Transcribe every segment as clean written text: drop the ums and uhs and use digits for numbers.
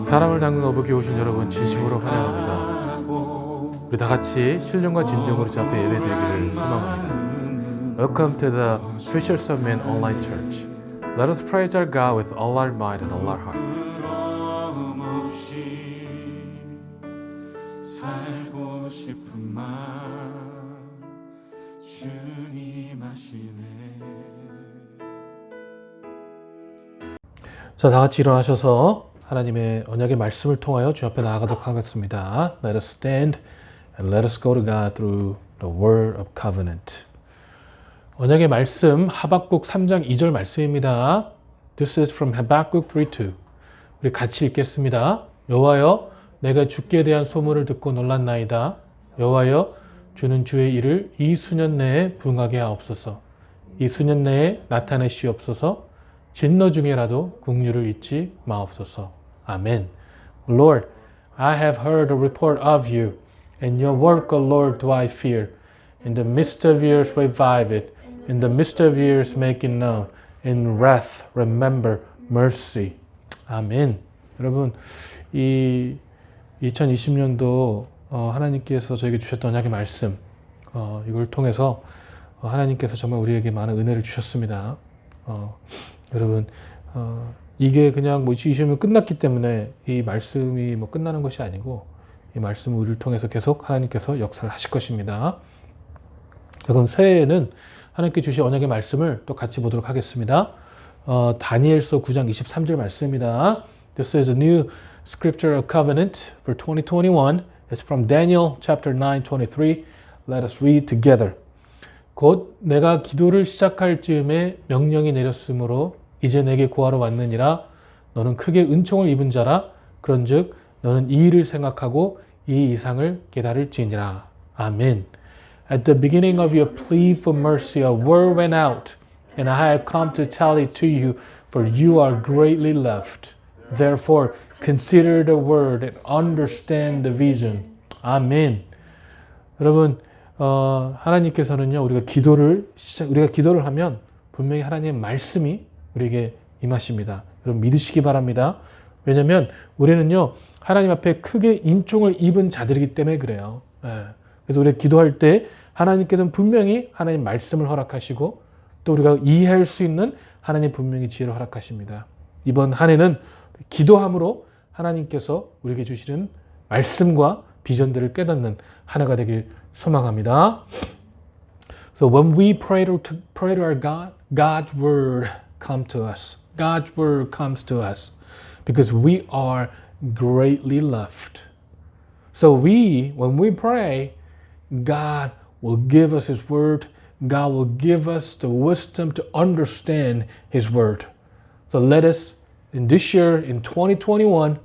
사람을 담근 어복에 오신 여러분 진심으로 환영합니다. 우리 다 같이 신령과 진정으로 주 앞에 예배드리기를 소망합니다. Welcome to the Fisher Men Online Church. Let us praise our God with all our might and all our heart. 살고 싶은 마음 주님 아시네. 자, 다 같이 일어나셔서 하나님의 언약의 말씀을 통하여 주 앞에 나아가도록 하겠습니다. Let us stand and let us go to God through the word of covenant. 언약의 말씀 하박국 3장 2절 말씀입니다. This is from Habakkuk 3:2. 우리 같이 읽겠습니다. 여호와여, 내가 주께 대한 소문을 듣고 놀랐나이다. 여호와여, 주는 주의 일을 이 수년 내에 부응하게 하옵소서. 이 수년 내에 나타내시옵소서. 진노 중에라도 긍휼을 잊지 마옵소서. 아멘. Lord, I have heard a report of you, and your work, O Lord, do I fear. In the midst of years revive it. In the midst of years make it known. In wrath remember mercy. 아멘. 여러분, 이 2020년도 하나님께서 저에게 주셨던 언약의 말씀, 이걸 통해서 하나님께서 정말 우리에게 많은 은혜를 주셨습니다. 여러분, 이게 그냥 2020년 끝났기 때문에 이 말씀이 끝나는 것이 아니고 이 말씀은 우리를 통해서 계속 하나님께서 역사를 하실 것입니다. 그럼 새해에는 하나님께 주신 언약의 말씀을 또 같이 보도록 하겠습니다. 다니엘서 9장 23절 말씀입니다. This is a new scripture of covenant for 2021. It's from Daniel chapter 9:23. Let us read together. 곧 내가 기도를 시작할 즈음에 명령이 내렸으므로 이제 내게 구하러 왔느니라. 너는 크게 은총을 입은 자라. 그런즉 너는 이 일을 생각하고 이 이상을 깨달을지니라. 아멘. At the beginning of your plea for mercy, a word went out, and I have come to tell it to you, for you are greatly loved. Therefore, consider the word and understand the vision. 아멘. 여러분, 하나님께서는요, 우리가 기도를 하면 분명히 하나님의 말씀이 우리에게 임하십니다. 여러분 믿으시기 바랍니다. 왜냐하면 우리는요, 하나님 앞에 크게 인종을 입은 자들이기 때문에 그래요. 그래서 우리가 기도할 때 하나님께서는 분명히 하나님 말씀을 허락하시고 또 우리가 이해할 수 있는 하나님 분명히 지혜를 허락하십니다. 이번 한 해는 기도함으로 하나님께서 우리에게 주시는 말씀과 비전들을 깨닫는 한 해가 되길 소망합니다. So when we pray to our God, God's word comes to us. God's word comes to us because we are greatly loved. So when we pray, God will give us His word. God will give us the wisdom to understand His word. So let us, in this year, in 2021,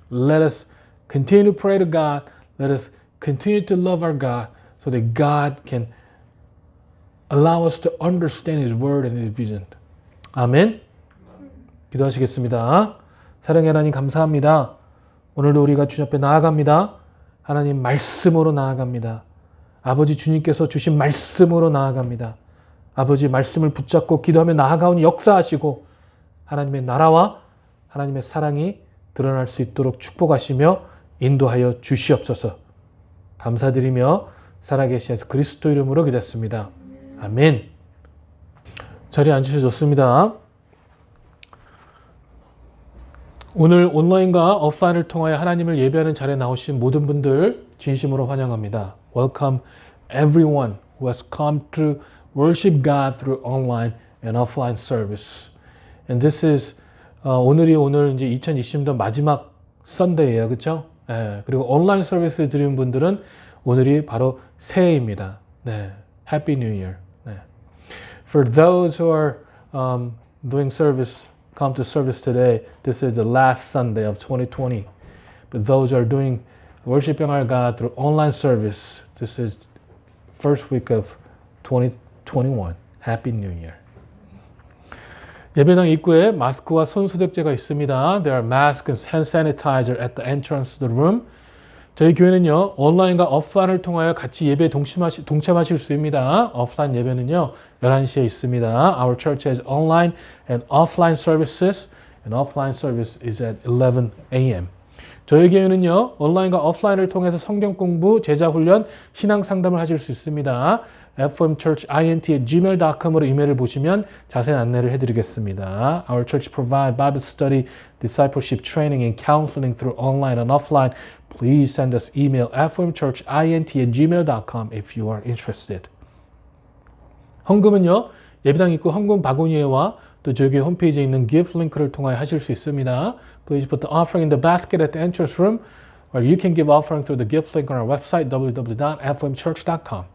let us continue to pray to God. Let us continue to love our God so that God can allow us to understand His word and His vision. 아멘. 기도하시겠습니다. 사랑의 하나님 감사합니다. 오늘도 우리가 주님 앞에 나아갑니다. 하나님 말씀으로 나아갑니다. 아버지 주님께서 주신 말씀으로 나아갑니다. 아버지 말씀을 붙잡고 기도하며 나아가오니 역사하시고 하나님의 나라와 하나님의 사랑이 드러날 수 있도록 축복하시며 인도하여 주시옵소서. 감사드리며 살아계신 예수 그리스도 이름으로 기도했습니다. 아멘. 자리에 앉으셔도 좋습니다. 오늘 온라인과 오프라인을 통하여 하나님을 예배하는 자리에 나오신 모든 분들 진심으로 환영합니다. Welcome everyone who has come to worship God through online and offline service. And this is 오늘 이제 2020년 마지막 선데이예요, 그렇죠? 그리고 온라인 서비스 드리는 분들은 오늘이 바로 새해입니다. 네, Happy New Year. 네. For those who are doing service, come to service today, this is the last Sunday of 2020. But those who are doing worshiping our God through online service, this is first week of 2021. Happy New Year. 예배당 입구에 마스크와 손 소독제가 있습니다. There are masks and hand sanitizer at the entrance to the room. 저희 교회는요, 온라인과 오프라인을 통하여 같이 예배에 동참하실 수 있습니다. 오프라인 예배는요, 11시에 있습니다. Our church has online and offline services and offline service is at 11 a.m. 저희 교회는요, 온라인과 오프라인을 통해서 성경 공부, 제자 훈련, 신앙 상담을 하실 수 있습니다. fmchurchint@gmail.com으로 이메일을 보시면 자세한 안내를 해드리겠습니다. Our church provide Bible study, discipleship training, and counseling through online and offline. Please send us email fmchurchint@gmail.com if you are interested. 헌금은요, 예배당 입구 헌금 바구니에와 또 저희 교회 홈페이지에 있는 Give 링크를 통하여 하실 수 있습니다. Please put the offering in the basket at the entrance room, or you can give offering through the Give link on our website www.fmchurch.com.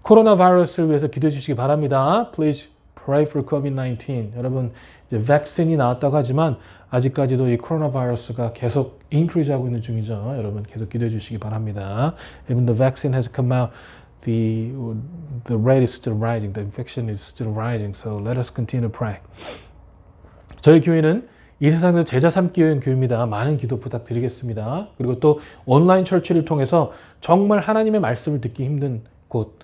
코로나 바이러스를 위해서 기도해 주시기 바랍니다. Please pray for COVID-19. 여러분, 이제 백신이 나왔다고 하지만 아직까지도 이 코로나 바이러스가 계속 increase하고 있는 중이죠. 여러분 계속 기도해 주시기 바랍니다. Even the vaccine has come out, the rate is still rising. The infection is still rising. So let us continue to pray. 저희 교회는 이 세상에서 제자 삼기 위한 교회입니다. 많은 기도 부탁드리겠습니다. 그리고 또 온라인 철치를 통해서 정말 하나님의 말씀을 듣기 힘든 곳,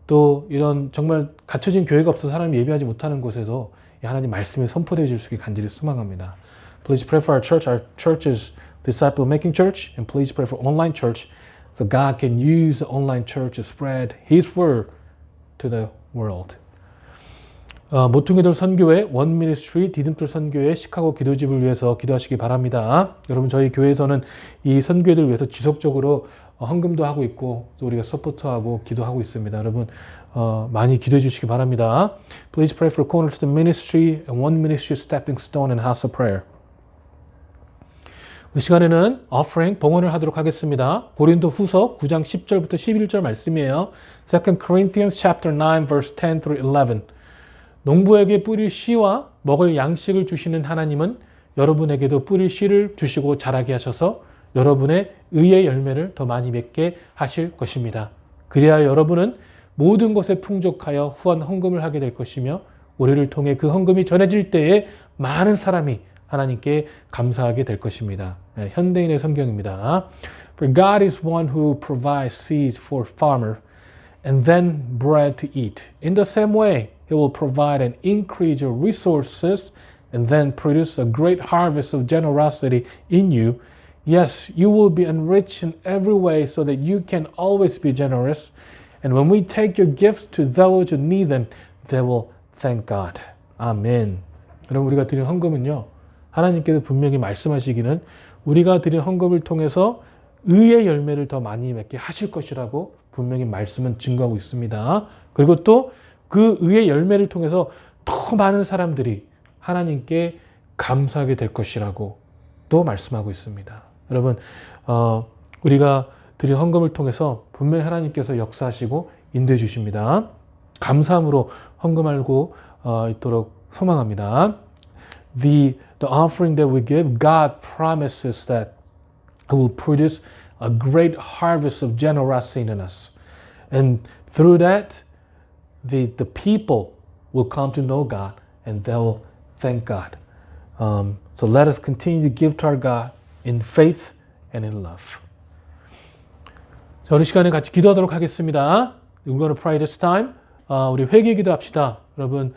또 이런 정말 갖춰진 교회가 없어서 사람이 예배하지 못하는 곳에서 하나님 말씀이 선포되어 줄 수 있게 간절히 소망합니다. Please pray for our church. Our church is disciple making church, and please pray for online church so God can use the online church to spread His word to the world. 모퉁이돌 선교회, 원 미니스트리, 디딤돌 선교회, 시카고 기도집을 위해서 기도하시기 바랍니다. 여러분 저희 교회에서는 이 선교회를 위해서 지속적으로 헌금도 하고 있고 또 우리가 서포트하고 기도하고 있습니다. 여러분 많이 기도해 주시기 바랍니다. Please pray for Cornerstone Ministry and One Ministry Stepping Stone and House of Prayer. 이 시간에는 offering, 봉헌을 하도록 하겠습니다. 고린도 후서 9장 10절부터 11절 말씀이에요. 2 Corinthians chapter 9 verse 10 through 11. 농부에게 뿌릴 씨와 먹을 양식을 주시는 하나님은 여러분에게도 뿌릴 씨를 주시고 자라게 하셔서 여러분의 의의 열매를 더 많이 맺게 하실 것입니다. 그리하여 여러분은 모든 것에 풍족하여 후한 헌금을 하게 될 것이며 우리를 통해 그 헌금이 전해질 때에 많은 사람이 하나님께 감사하게 될 것입니다. 현대인의 성경입니다. For God is one who provides seeds for farmer and then bread to eat. In the same way, He will provide and increase your resources and then produce a great harvest of generosity in you. Yes, you will be enriched in every way so that you can always be generous. And when we take your gifts to those who need them, they will thank God. 아멘. 여러분 우리가 드린 헌금은요. 하나님께서 분명히 말씀하시기는 우리가 드린 헌금을 통해서 의의 열매를 더 많이 맺게 하실 것이라고 분명히 말씀은 증거하고 있습니다. 그리고 또 그 의의 열매를 통해서 더 많은 사람들이 하나님께 감사하게 될 것이라고 또 말씀하고 있습니다. 여러분 우리가 드린 헌금을 통해서 분명히 하나님께서 역사하시고 인도해 주십니다. 감사함으로 헌금하고 있도록 소망합니다. The offering that we give, God promises that He will produce a great harvest of generosity in us. And through that, the people will come to know God and they'll thank God. So let us continue to give to our God in faith and in love. 자, 우리 시간에 같이 기도하도록 하겠습니다. We're going to pray this time. 우리 회개 기도합시다. 여러분,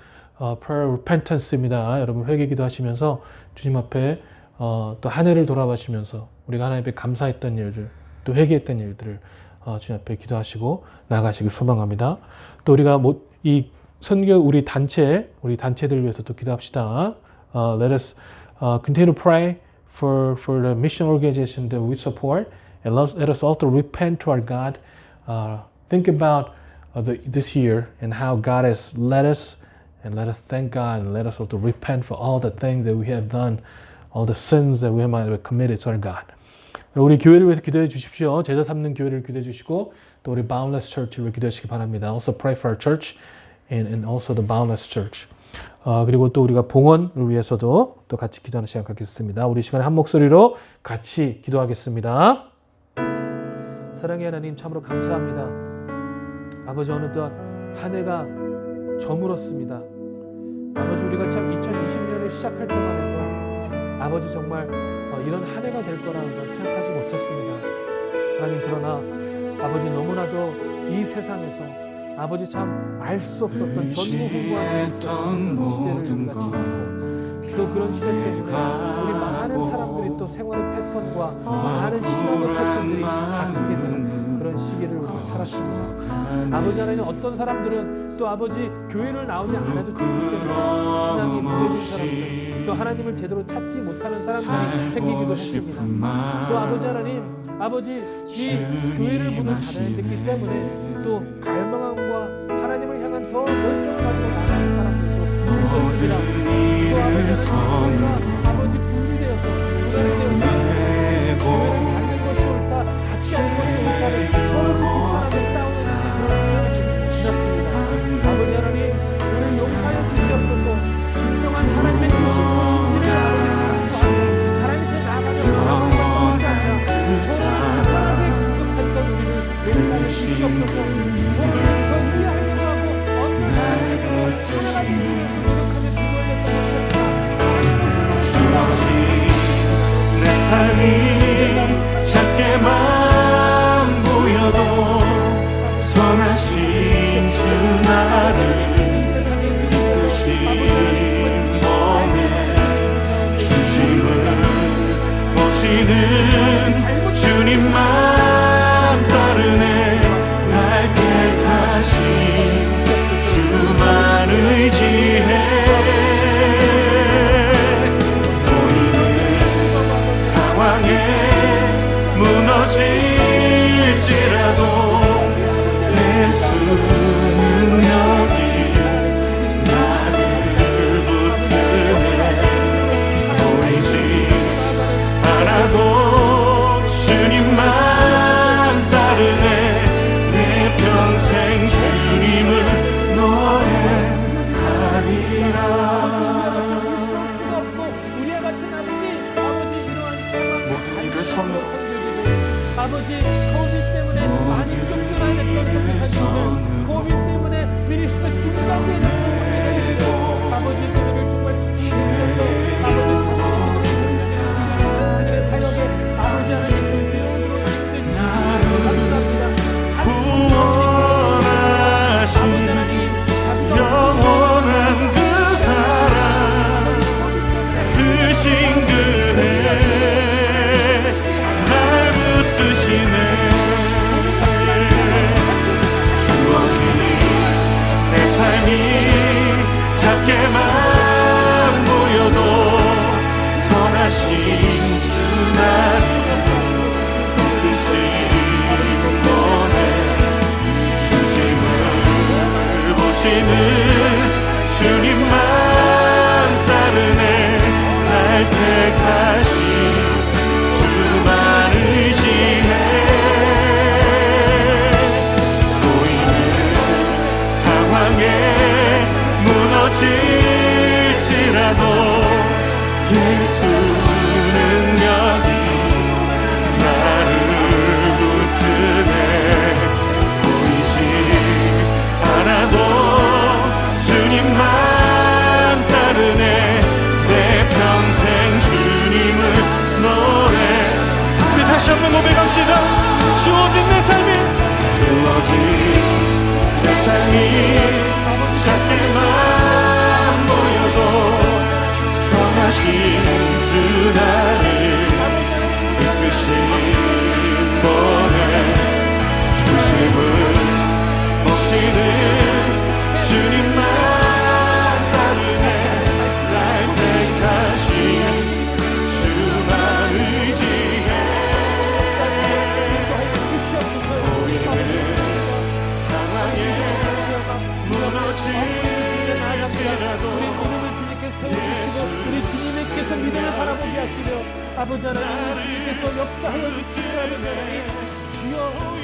prayer repentance입니다. 여러분 회개 기도하시면서 주님 앞에 또 한 해를 돌아보시면서 우리가 하나님 앞에 감사했던 일들, 또 회개했던 일들을 주님 앞에 기도하시고 나가시길 소망합니다. 또 우리가 이 선교 우리 단체들 위해서 또 기도합시다. Let us continue to pray for the mission organization that we support, and let us also repent to our God. Think about this year and how God has led us, and let us thank God, and let us also repent for all the things that we have done, all the sins that we might have committed to our God. 우리 교회를 위해서 기도해 주십시오. 제자 삼는 교회를 기도해 주시고 또 우리 Boundless Church를 기도하시기 바랍니다. Also pray for our church and also the Boundless Church. 그리고 또 우리가 봉헌을 위해서도 또 같이 기도하는 시간 갖겠습니다. 우리 시간에 한 목소리로 같이 기도하겠습니다. 사랑의 하나님 참으로 감사합니다. 아버지 어느덧 한 해가 저물었습니다. 아버지 우리가 참 2020년을 시작할 때만 해도 아버지 정말 이런 한 해가 될 거라는 걸 생각하지 못했습니다. 하나님 그러나 아버지 너무나도 이 세상에서 아버지 참 알 수 없었던 전무후무한 시대를 우리가 지났고 또 그런 시대 때문에 우리 많은 사람들이 또 생활의 패턴과 많은 신앙의 패턴들이 바뀌게 되는 그런 시기를 우리가 살았습니다. 아버지 하나님 어떤 사람들은 또 아버지 교회를 나오지 않아도 되기 때문에 신앙이 무뎌진 사람들 또 하나님을 제대로 찾지 못하는 사람들이 생기기도 했습니다. 또 아버지 하나님 아버지 이 교회를 문을 닫아야 됐기 때문에 또 갈망함과 하나님을 향한 더 열정을 가지고 나가는 사람들도 있었습니다. 또 아버지 아버지 분리되어서 교회를 갖는 것이 옳다 같이 하는 것이 옳다를 서로 비판하며 싸우는 그런 시간이 지났습니다. 아버지 하나님 우리를 용서하여 주시옵소서. 진정한 하나님의 주신 것이 아버지 하나님께 나아가며 내 삶이 작게만 보여도 선하신 주 나를 이끄신 몸에 중심을 보시는 주님만 따르네. 날 택하신 주만 의지해. 무너질지라도 예수 능력이 나를 붙드네. 보이지 않아도 주님만 따르네. 내 평생 주님을 노래하리라. 모든 일을 선으로 아버지 코비드 때문에 많이 쫓겨나야 했던 코비드 때문에 미니스터 중단되는 아버지 그들을 정말 아버지 사역에 아버지 하나님 그 감사합니다. 구원하신 영원한 그 사랑 그 신근에 작게만 보여도 선하신 주 나를 이끄신 몸에 중심을 보시는 주님만 따르네. 날 택하신 주만 의지해. 보이는 상황에 무너질지라도 예수 능력이 나를 붙드네. 보이지 않아도 주님만 따르네. 내 평생 주님을 노래. 우리 다시 한번 고백합시다. 주어진 내 삶이 작게만 보여도 선하신 주 나를 이끄신 몸에 중심을 보시는 주님만 따르네. 날 택하신 주만 의지해. 보이는 상황에 우리 주님께서 믿음을 바라보게 하시려 아버지 하나님 주님께서 역사하여 주시기를 하나님 주여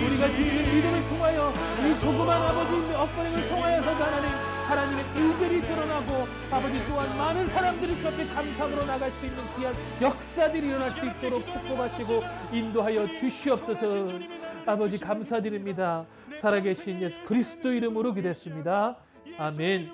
우리가 주님의 믿음을 통하여 이 조그만 아버지의 엎어림을 통하여서도 하나님의 일들이 드러나고 아버지 또한 많은 사람들이 주 앞에 감사함으로 나갈 수 있는 귀한 역사들이 일어날 수 있도록 축복하시고 인도하여 주시옵소서. 아버지 감사드립니다. 살아계신 예수 그리스도 이름으로 기도했습니다. 아멘.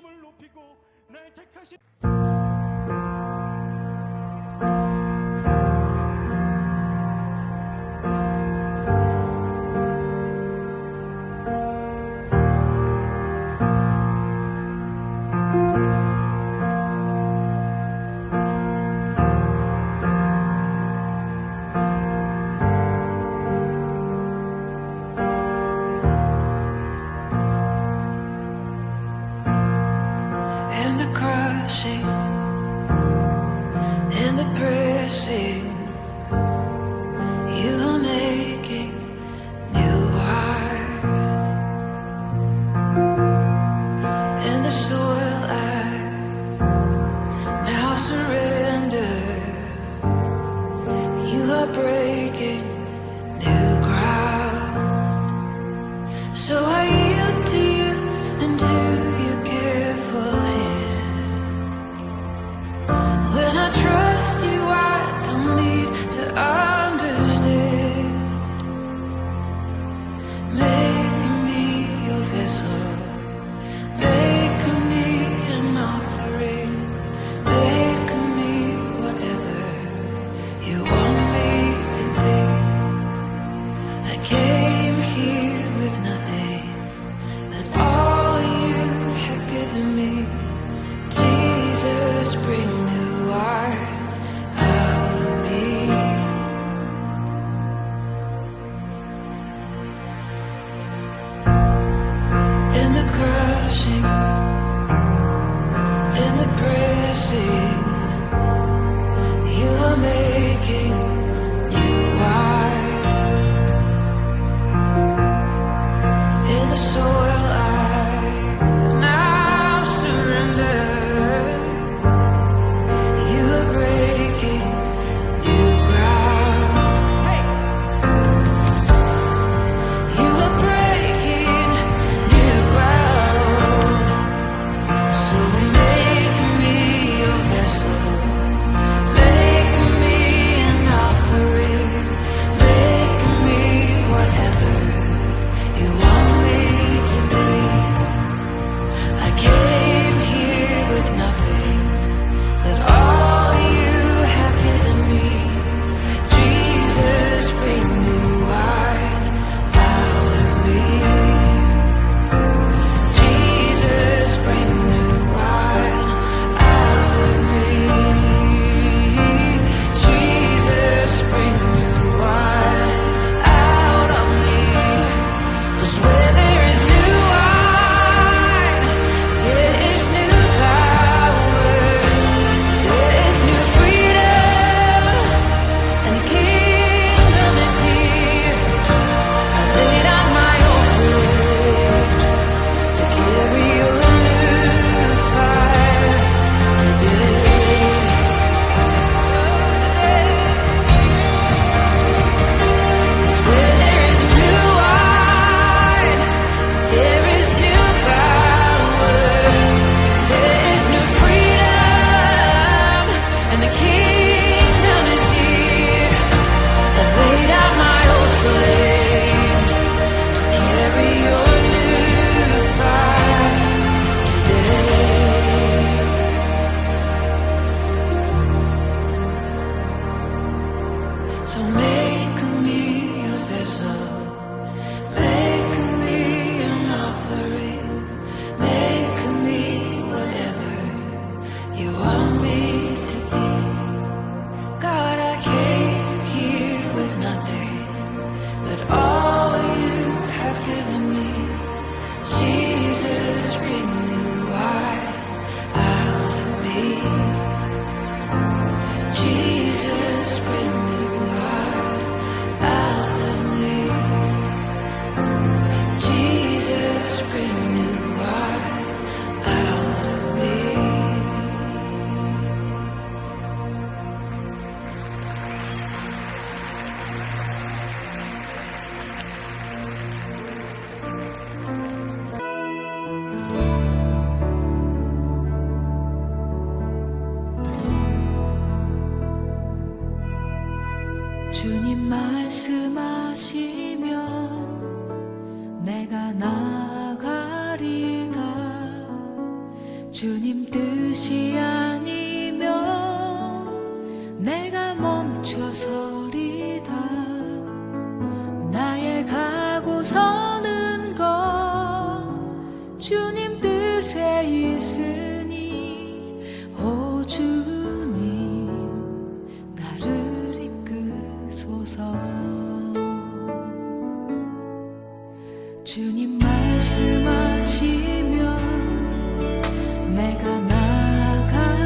crushing and the pressing, you are making new art. And the soil I now surrender, you are breaking new ground. So I yield to you and to your careful hand. When I trust you, I don't need to understand. Make me your vessel, make me an offering, make me whatever you want me to be. I came here with nothing, but all you have given me. Jesus, bring new wine out of me. In the crushing, in the pressing, you are making new wine. In the soil I now surrender, you are breaking new ground. Hey. You are breaking new ground. So make me your vessel, make me an offering, make me whatever you want me to be. I came here with nothing, but all you have given me. Jesus, bring new wine out of me. Jesus, bring new wine out of me. Jesus, bring new wine out of me. 'Cause where there is new wine, there is new power, there is new freedom, and the kingdom is here. I laid out my old flames to carry your new fire today. Today. 'Cause where there is new wine, there is new power, there is new freedom, and the kingdom is here. I laid out my old flames to carry your new fire today. So make me a vessel, make me an offering, make me whatever you want me to be. God, I came here with nothing, but all you have given me. Jesus, bring new wine out of me. Jesus, bring new wine out of me. Jesus, bring new wine out of me. 주님 말씀하시면 내가 나가리다. 주님 뜻이 아니면 내가 멈춰서리다. 나의 가고 서는 것 주님 뜻에 있으니 오 주님 나를 이끄소서. 주님 말씀하시면 내가 나가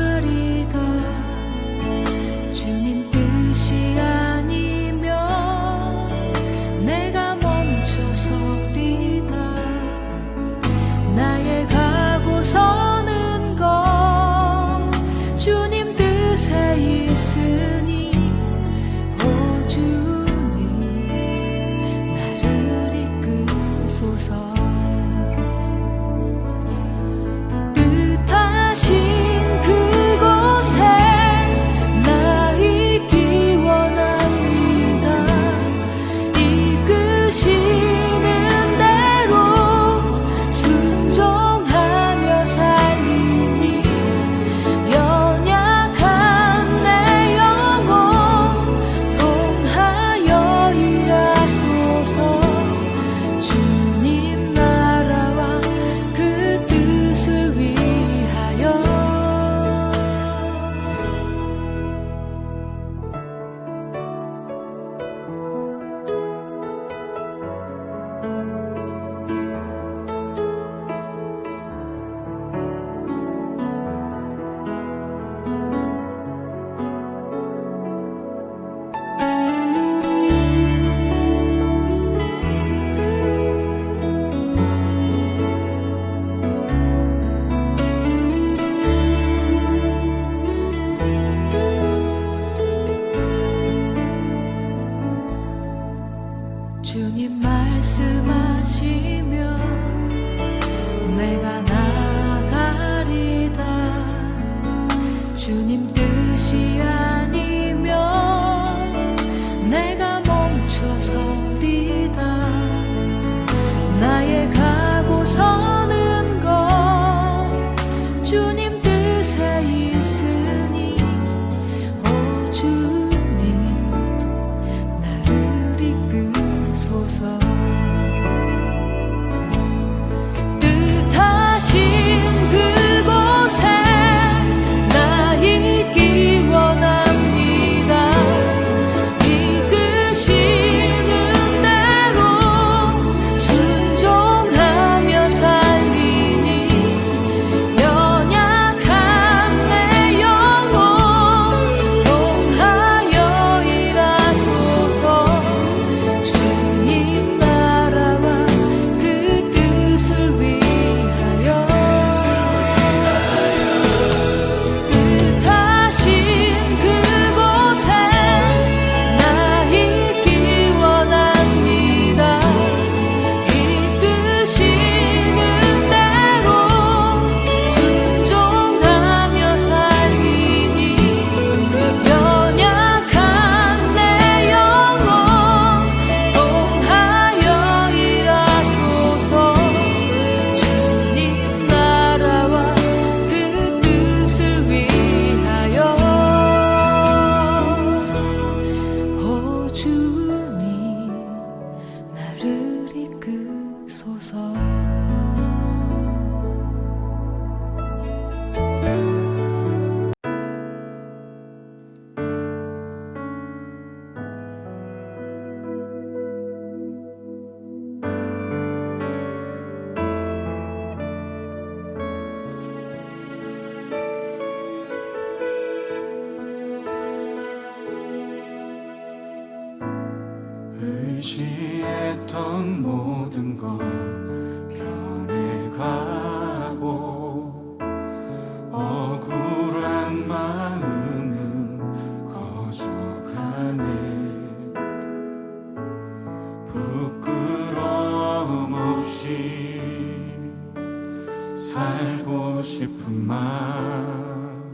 살고 싶은 마음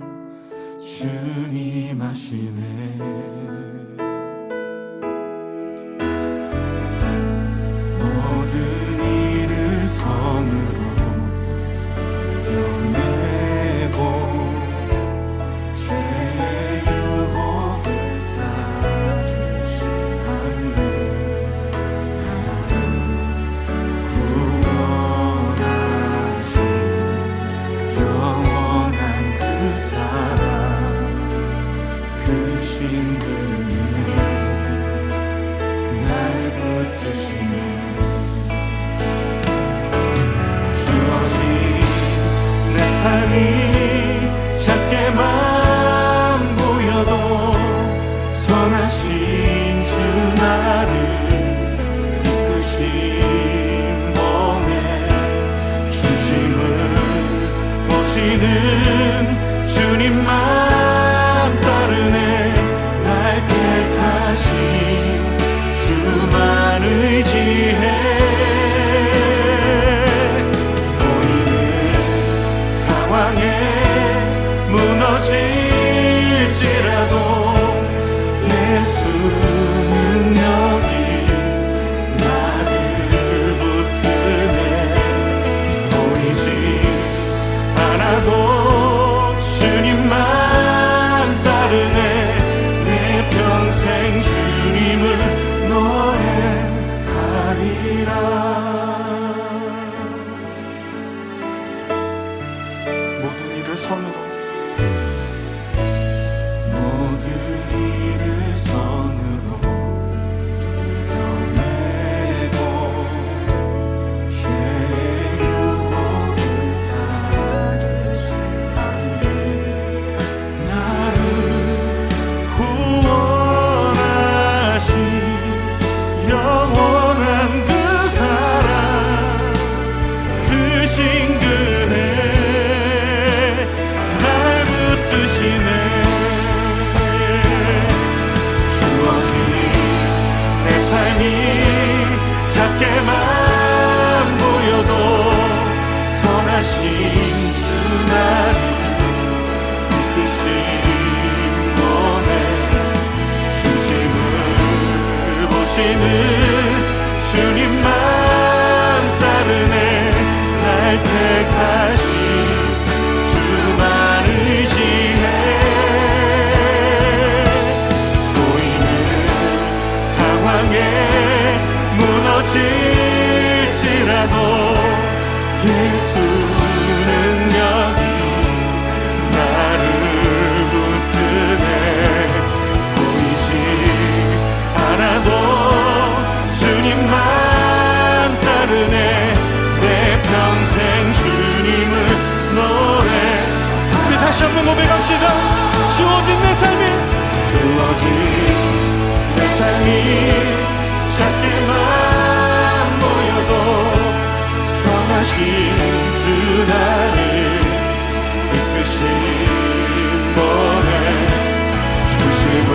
주님 아시네. 모든 일을 선으로 이겨내고 죄의 유혹을 따르지 않네. 나를 구원하신 영원한 그 사랑 그 신분이 날 붙드시네. 주어진 내 삶이 작게만 보여도 선하신 주 나를 이끄신 번에 중심을 보시는 주님만 따르네. 날 택하신 주만 의지해. 보이는 상황에 무너질지라도 예수 능력이 나를 붙드네. 보이지 않아도 주님만 따르네. 내 평생 주님을 노래하리라. 모든 일을 선으로 모든 일을 선으로 이겨내고 죄의 유혹을 따르지 않네. 나를 구원하신 영원한 그 사랑 그 신근에 날 붙드시네. 주어진 내 삶이 작게만 보여도 선하신 주 나를 이끄신 번에 중심을 보시는 주님만 따르네. 날 택하신 주만 의지해. 보이는 상황에 무너질지라도 예수 능력이 나를 붙드네. 보이지 않아도 주님만 따르네. 내 평생 주님을 노래. 우리 다시 한번 고백합시다. 주어진 내 삶이 작게만 보여도 선하신 주 나를 이끄신 번에 중심을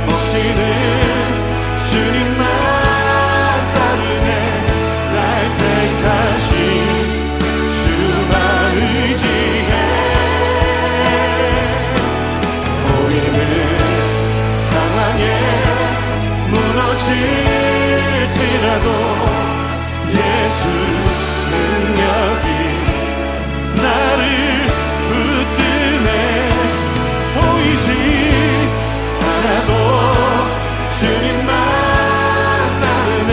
보시는 주님만 따르네. 날 택하신 주만 의지해. 보이는 상황에 무너질지라도 예수 능력이 나를 붙드네. 보이지 않아도 주님만 따르네.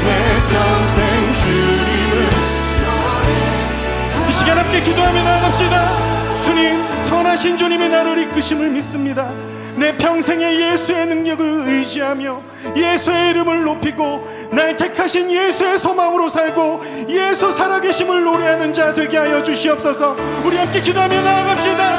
내 평생 주님을 이 시간 함께 기도하며 나아갑시다. 주님, 선하신 주님의 나를 이끄심을 믿습니다. 내 평생에 예수의 능력을 의지하며 예수의 이름을 높이고 날 택하신 예수의 소망으로 살고 예수 살아계심을 노래하는 자 되게 하여 주시옵소서. 우리 함께 기도하며 나아갑시다.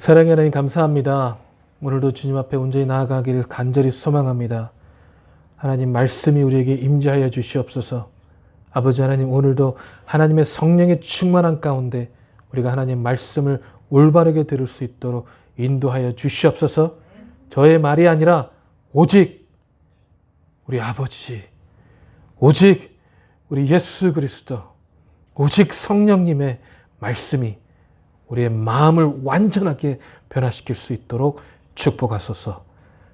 사랑의 하나님 감사합니다. 오늘도 주님 앞에 온전히 나아가기를 간절히 소망합니다. 하나님 말씀이 우리에게 임재하여 주시옵소서. 아버지 하나님 오늘도 하나님의 성령의 충만한 가운데 우리가 하나님 말씀을 올바르게 들을 수 있도록 인도하여 주시옵소서. 저의 말이 아니라 오직 우리 아버지, 오직 우리 예수 그리스도, 오직 성령님의 말씀이 우리의 마음을 완전하게 변화시킬 수 있도록 축복하소서.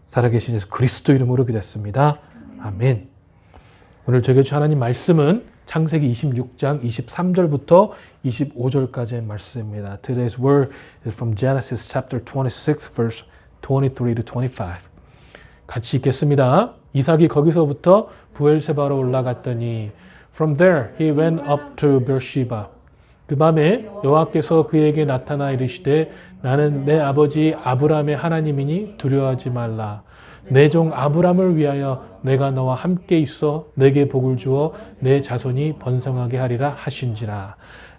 살아계신 예수 그리스도 이름으로 기도했습니다. 아멘. 오늘 저에게 주 하나님 말씀은 창세기 26장 23절부터 25절까지의 말씀입니다. Today's word is from Genesis chapter 26 verse 23 to 25. 같이 읽겠습니다. 이삭이 거기서부터 부엘세바로 올라갔더니 From there he went up to Beersheba. 그 밤에 여호와께서 그에게 나타나 이르시되 나는 내 아버지 아브라함의 하나님이니 두려워하지 말라. 내 종 아브라함을 위하여 내가 너와 함께 있어 내게 복을 주어 내 자손이 번성하게 하리라 하신지라.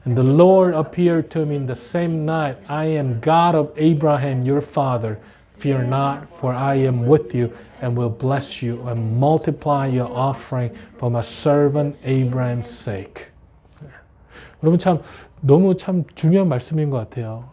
And the Lord appeared to me in the same night. I am God of Abraham your father. Fear not, for I am with you and will bless you and multiply your offering for my servant Abraham's sake. 여러분 너무 중요한 말씀인 것 같아요.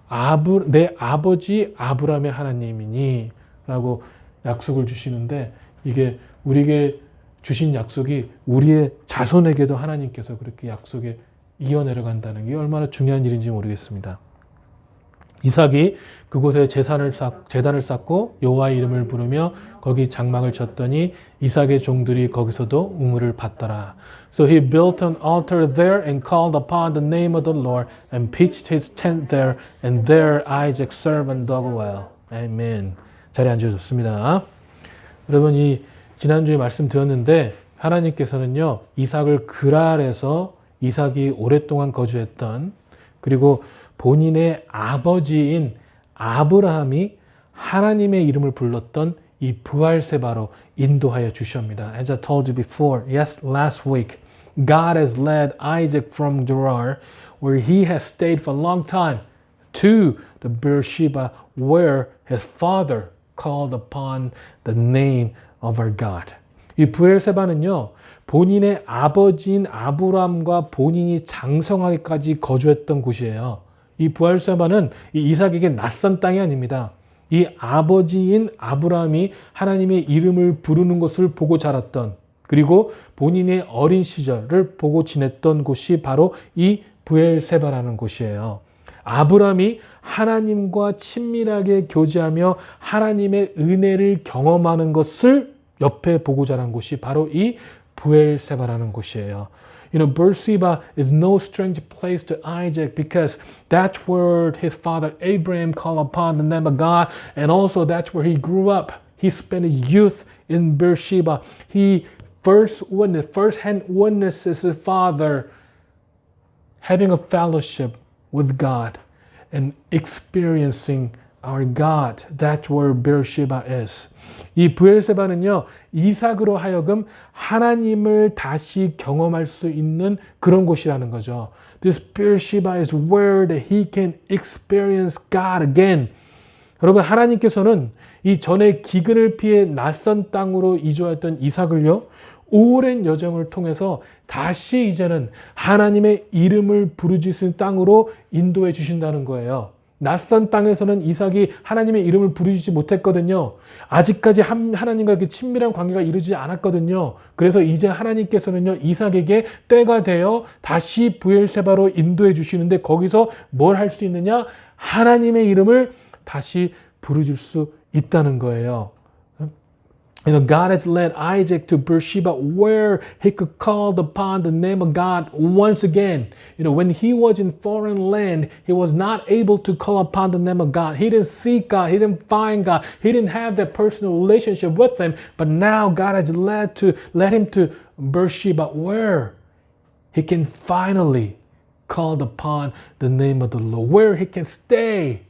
내 아버지 아브라함의 하나님이니 라고 약속을 주시는데 이게 우리에게 주신 약속이 우리의 자손에게도 하나님께서 그렇게 약속에 이어내려간다는 게 얼마나 중요한 일인지 모르겠습니다. 이삭이 그곳에 제단을 쌓고 여호와의 이름을 부르며 거기 장막을 쳤더니 이삭의 종들이 거기서도 우물을 팠더라. So he built an altar there and called upon the name of the Lord and pitched his tent there and there Isaac's servant dug a well. Amen. 자리에 앉으셨습니다. 여러분 이 지난주에 말씀드렸는데 하나님께서는요 이삭을 그랄에서 이삭이 오랫동안 거주했던 그리고 본인의 아버지인 아브라함이 하나님의 이름을 불렀던 이 부알세바로 인도하여 주십니다. As I told you before, yes, last week, God has led Isaac from Gerar, where he has stayed for a long time, to the Beersheba, where his father called upon the name of our God. 이 부엘세바는요, 본인의 아버지인 아브라함과 본인이 장성하기까지 거주했던 곳이에요. 이 부엘세바는 이 이삭에게 낯선 땅이 아닙니다. 이 아버지인 아브라함이 하나님의 이름을 부르는 것을 보고 자랐던 그리고 본인의 어린 시절을 보고 지냈던 곳이 바로 이 부엘세바라는 곳이에요. 아브라함이 하나님과 친밀하게 교제하며 하나님의 은혜를 경험하는 것을 옆에 보고 자란 곳이 바로 이 부엘세바라는 곳이에요. You know, Beersheba is no strange place to Isaac because that's where his father Abraham called upon the name of God, and also that's where he grew up. He spent his youth in Beersheba. He first-hand witnesses his father having a fellowship with God and experiencing our God. That's where Beersheba is. 이 부엘세바는요, 이삭으로 하여금 하나님을 다시 경험할 수 있는 그런 곳이라는 거죠. This Beersheba is where that he can experience God again. 여러분, 하나님께서는 이 전에 기근을 피해 낯선 땅으로 이주했던 이삭을요, 오랜 여정을 통해서 다시 이제는 하나님의 이름을 부르짖은 땅으로 인도해 주신다는 거예요. 낯선 땅에서는 이삭이 하나님의 이름을 부르짖지 못했거든요. 아직까지 하나님과 이렇게 친밀한 관계가 이루어지지 않았거든요. 그래서 이제 하나님께서는요, 이삭에게 때가 되어 다시 부엘세바로 인도해 주시는데 거기서 뭘 할 수 있느냐? 하나님의 이름을 다시 부르짖을 수 있다는 거예요. You know, God has led Isaac to Beersheba where he could call upon the name of God once again. You know, when he was in foreign land, he was not able to call upon the name of God. He didn't seek God. He didn't find God. He didn't have that personal relationship with him. But now God has led him to Beersheba where he can finally call upon the name of the Lord, where he can stay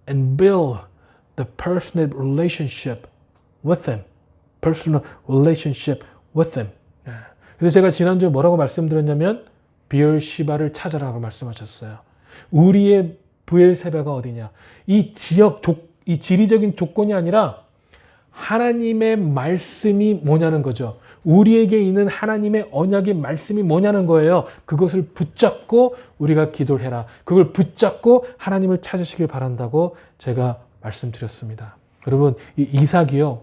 and build the personal relationship with him. Personal relationship with him. 그래서 제가 지난주에 뭐라고 말씀드렸냐면 비엘시바를 찾아라고 말씀하셨어요. 우리의 브엘세바가 어디냐? 이 이 지리적인 조건이 아니라 하나님의 말씀이 뭐냐는 거죠. 우리에게 있는 하나님의 언약의 말씀이 뭐냐는 거예요. 그것을 붙잡고 우리가 기도를 해라. 그걸 붙잡고 하나님을 찾으시길 바란다고 제가 말씀드렸습니다. 여러분, 이 이삭이요,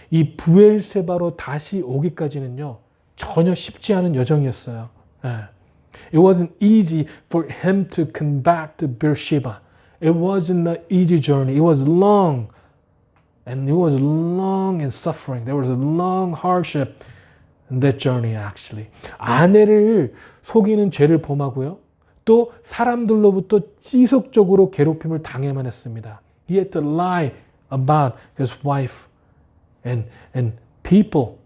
이 브엘세바로 다시 오기까지는요, 전혀 쉽지 않은 여정이었어요. It wasn't easy for him to come back to Beersheba. It wasn't an easy journey. It was long. And it was long and suffering. There was a long hardship in that journey actually. 아내를 속이는 죄를 범하고요. 또 사람들로부터 지속적으로 괴롭힘을 당해만 했습니다. He had to lie about his wife. And people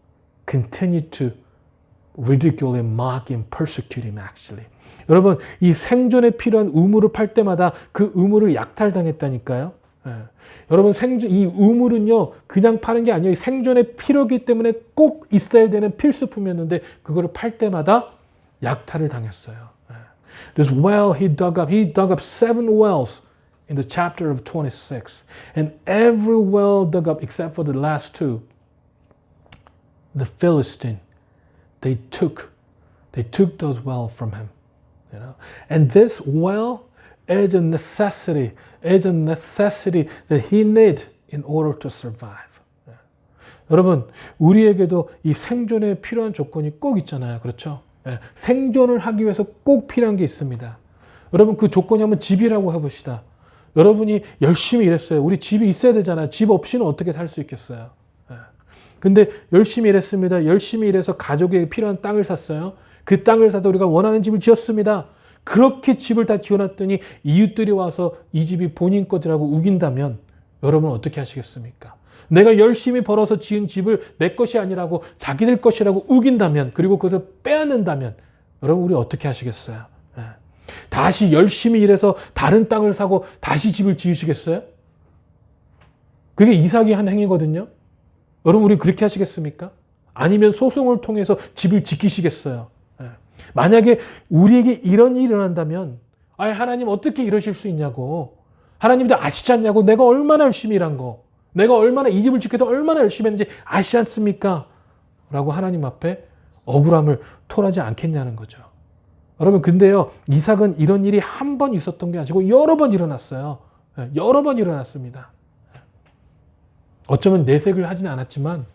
continued to ridicule him, mock him, persecute him actually. 여러분, 이 생존에 필요한 우물을 팔 때마다 그 우물을 약탈당했다니까요. 여러분, 이 우물은요, 그냥 파는 게 아니에요. 생존에 필요하기 때문에 꼭 있어야 되는 필수품이었는데 그거를 팔 때마다 약탈을 당했어요. This well he dug up 7 wells in the chapter of 26. And every well dug up except for the last 2, the Philistine, they took those wells from him. You know? And this well is a necessity that he need in order to survive. 여러분, 우리에게도 이 생존에 필요한 조건이 꼭 있잖아요. 그렇죠? 생존을 하기 위해서 꼭 필요한 게 있습니다. 여러분, 그 조건이 한번 집이라고 해봅시다. 여러분이 열심히 일했어요. 우리 집이 있어야 되잖아요. 집 없이는 어떻게 살 수 있겠어요? 근데 열심히 일했습니다. 열심히 일해서 가족에게 필요한 땅을 샀어요. 그 땅을 사서 우리가 원하는 집을 지었습니다. 그렇게 집을 다 지어놨더니 이웃들이 와서 이 집이 본인 것이라고 우긴다면 여러분 어떻게 하시겠습니까? 내가 열심히 벌어서 지은 집을 내 것이 아니라고 자기들 것이라고 우긴다면, 그리고 그것을 빼앗는다면 여러분 우리 어떻게 하시겠어요? 다시 열심히 일해서 다른 땅을 사고 다시 집을 지으시겠어요? 그게 이삭이 한 행위거든요. 여러분 우리 그렇게 하시겠습니까? 아니면 소송을 통해서 집을 지키시겠어요? 만약에 우리에게 이런 일이 일어난다면, 하나님 어떻게 이러실 수 있냐고, 하나님도 아시지 않냐고, 내가 얼마나 열심히 일한 거, 내가 얼마나 이 집을 지켜서 얼마나 열심히 했는지 아시지 않습니까? 라고 하나님 앞에 억울함을 토하지 않겠냐는 거죠. 여러분, 근데요, 이삭은 이런 일이 한 번 있었던 게 아니고 여러 번 일어났어요. 여러 번 일어났습니다. 어쩌면 내색을 하진 않았지만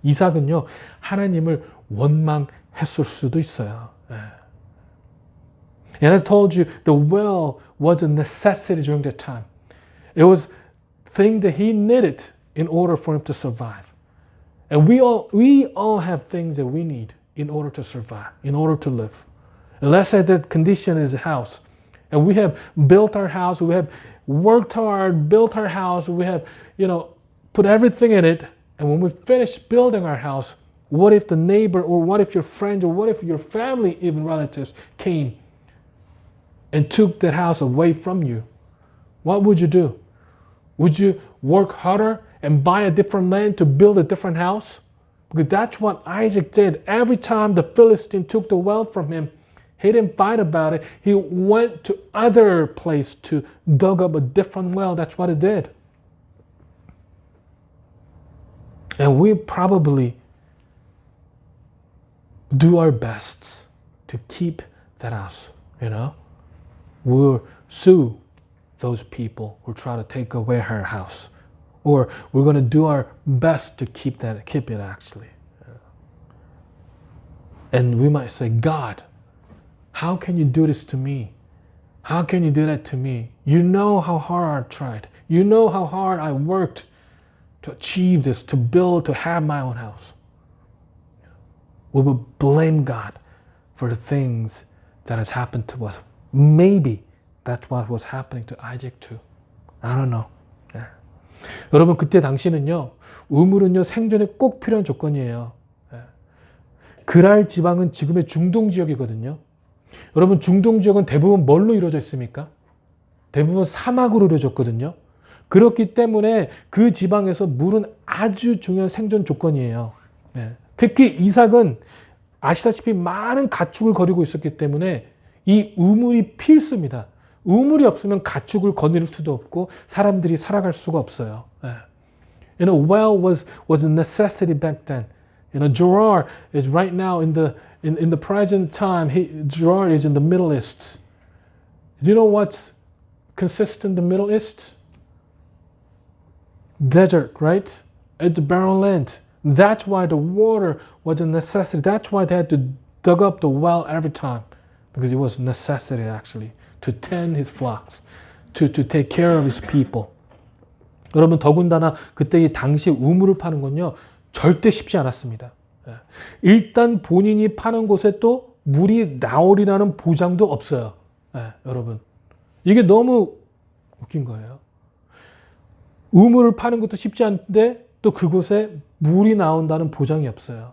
이삭은요, 하나님을 원망했을 수도 있어요. And I told you the well was a necessity during that time. It was a thing that he needed in order for him to survive. And we all have things that we need in order to survive, in order to live. And let's say that condition is a house. And we have built our house, we have worked hard, built our house, we have, put everything in it. And when we finish building our house, what if the neighbor, or what if your friend, or what if your family, even relatives, came and took that house away from you? What would you do? Would you work harder and buy a different land to build a different house? Because that's what Isaac did. Every time the Philistine took the well from him, he didn't fight about it. He went to other place to dug up a different well. That's what he did. And we probably do our best to keep that house, We'll sue those people who try to take away her house. Or we're going to do our best to keep it actually. And we might say, God, how can you do this to me? How can you do that to me? You know how hard I tried. You know how hard I worked to achieve this, to build, to have my own house. We will blame God for the things that has happened to us. Maybe that's what was happening to Isaac too. I don't know. 여러분, 그때 당시는요, 우물은요, 생존에 꼭 필요한 조건이에요. 그랄 지방은 지금의 중동 지역이거든요. 여러분, 중동 지역은 대부분 뭘로 이루어져 있습니까? 대부분 사막으로 이루어졌거든요. 그렇기 때문에 그 지방에서 물은 아주 중요한 생존 조건이에요. 특히 이삭은 아시다시피 많은 가축을 거리고 있었기 때문에 이 우물이 필수입니다. 우물이 없으면 가축을 거닐 수도 없고 사람들이 살아갈 수가 없어요. You know, well was a necessity back then. You know, Gerard is right now in the present time. Gerard is in the Middle East. Do you know what's consist in the Middle East? Desert, right? It's barren land. That's why the water was a necessity. That's why they had to dig up the well every time, because it was a necessity actually to tend his flocks, to take care of his people. 여러분 더군다나 그때 이 당시 우물을 파는 건요 절대 쉽지 않았습니다. 일단 본인이 파는 곳에 또 물이 나오리라는 보장도 없어요. 여러분 이게 너무 웃긴 거예요. 우물을 파는 것도 쉽지 않은데 또 그곳에 물이 나온다는 보장이 없어요.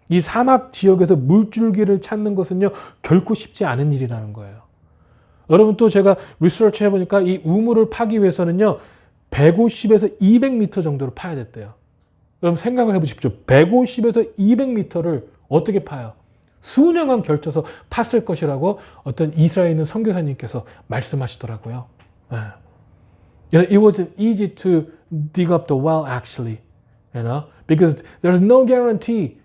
이 사막 지역에서 물줄기를 찾는 것은요 결코 쉽지 않은 일이라는 거예요. 여러분 또 제가 리서치 해보니까 이 우물을 파기 위해서는요 150에서 200m 정도로 파야 됐대요. 여러분 생각을 해보십시오. 150에서 200m를 어떻게 파요? 수년간 걸쳐서 팠을 것이라고 어떤 이스라엘에 있는 선교사님께서 말씀하시더라고요. You know, it wasn't easy to dig up the well actually, you know, because there's no guarantee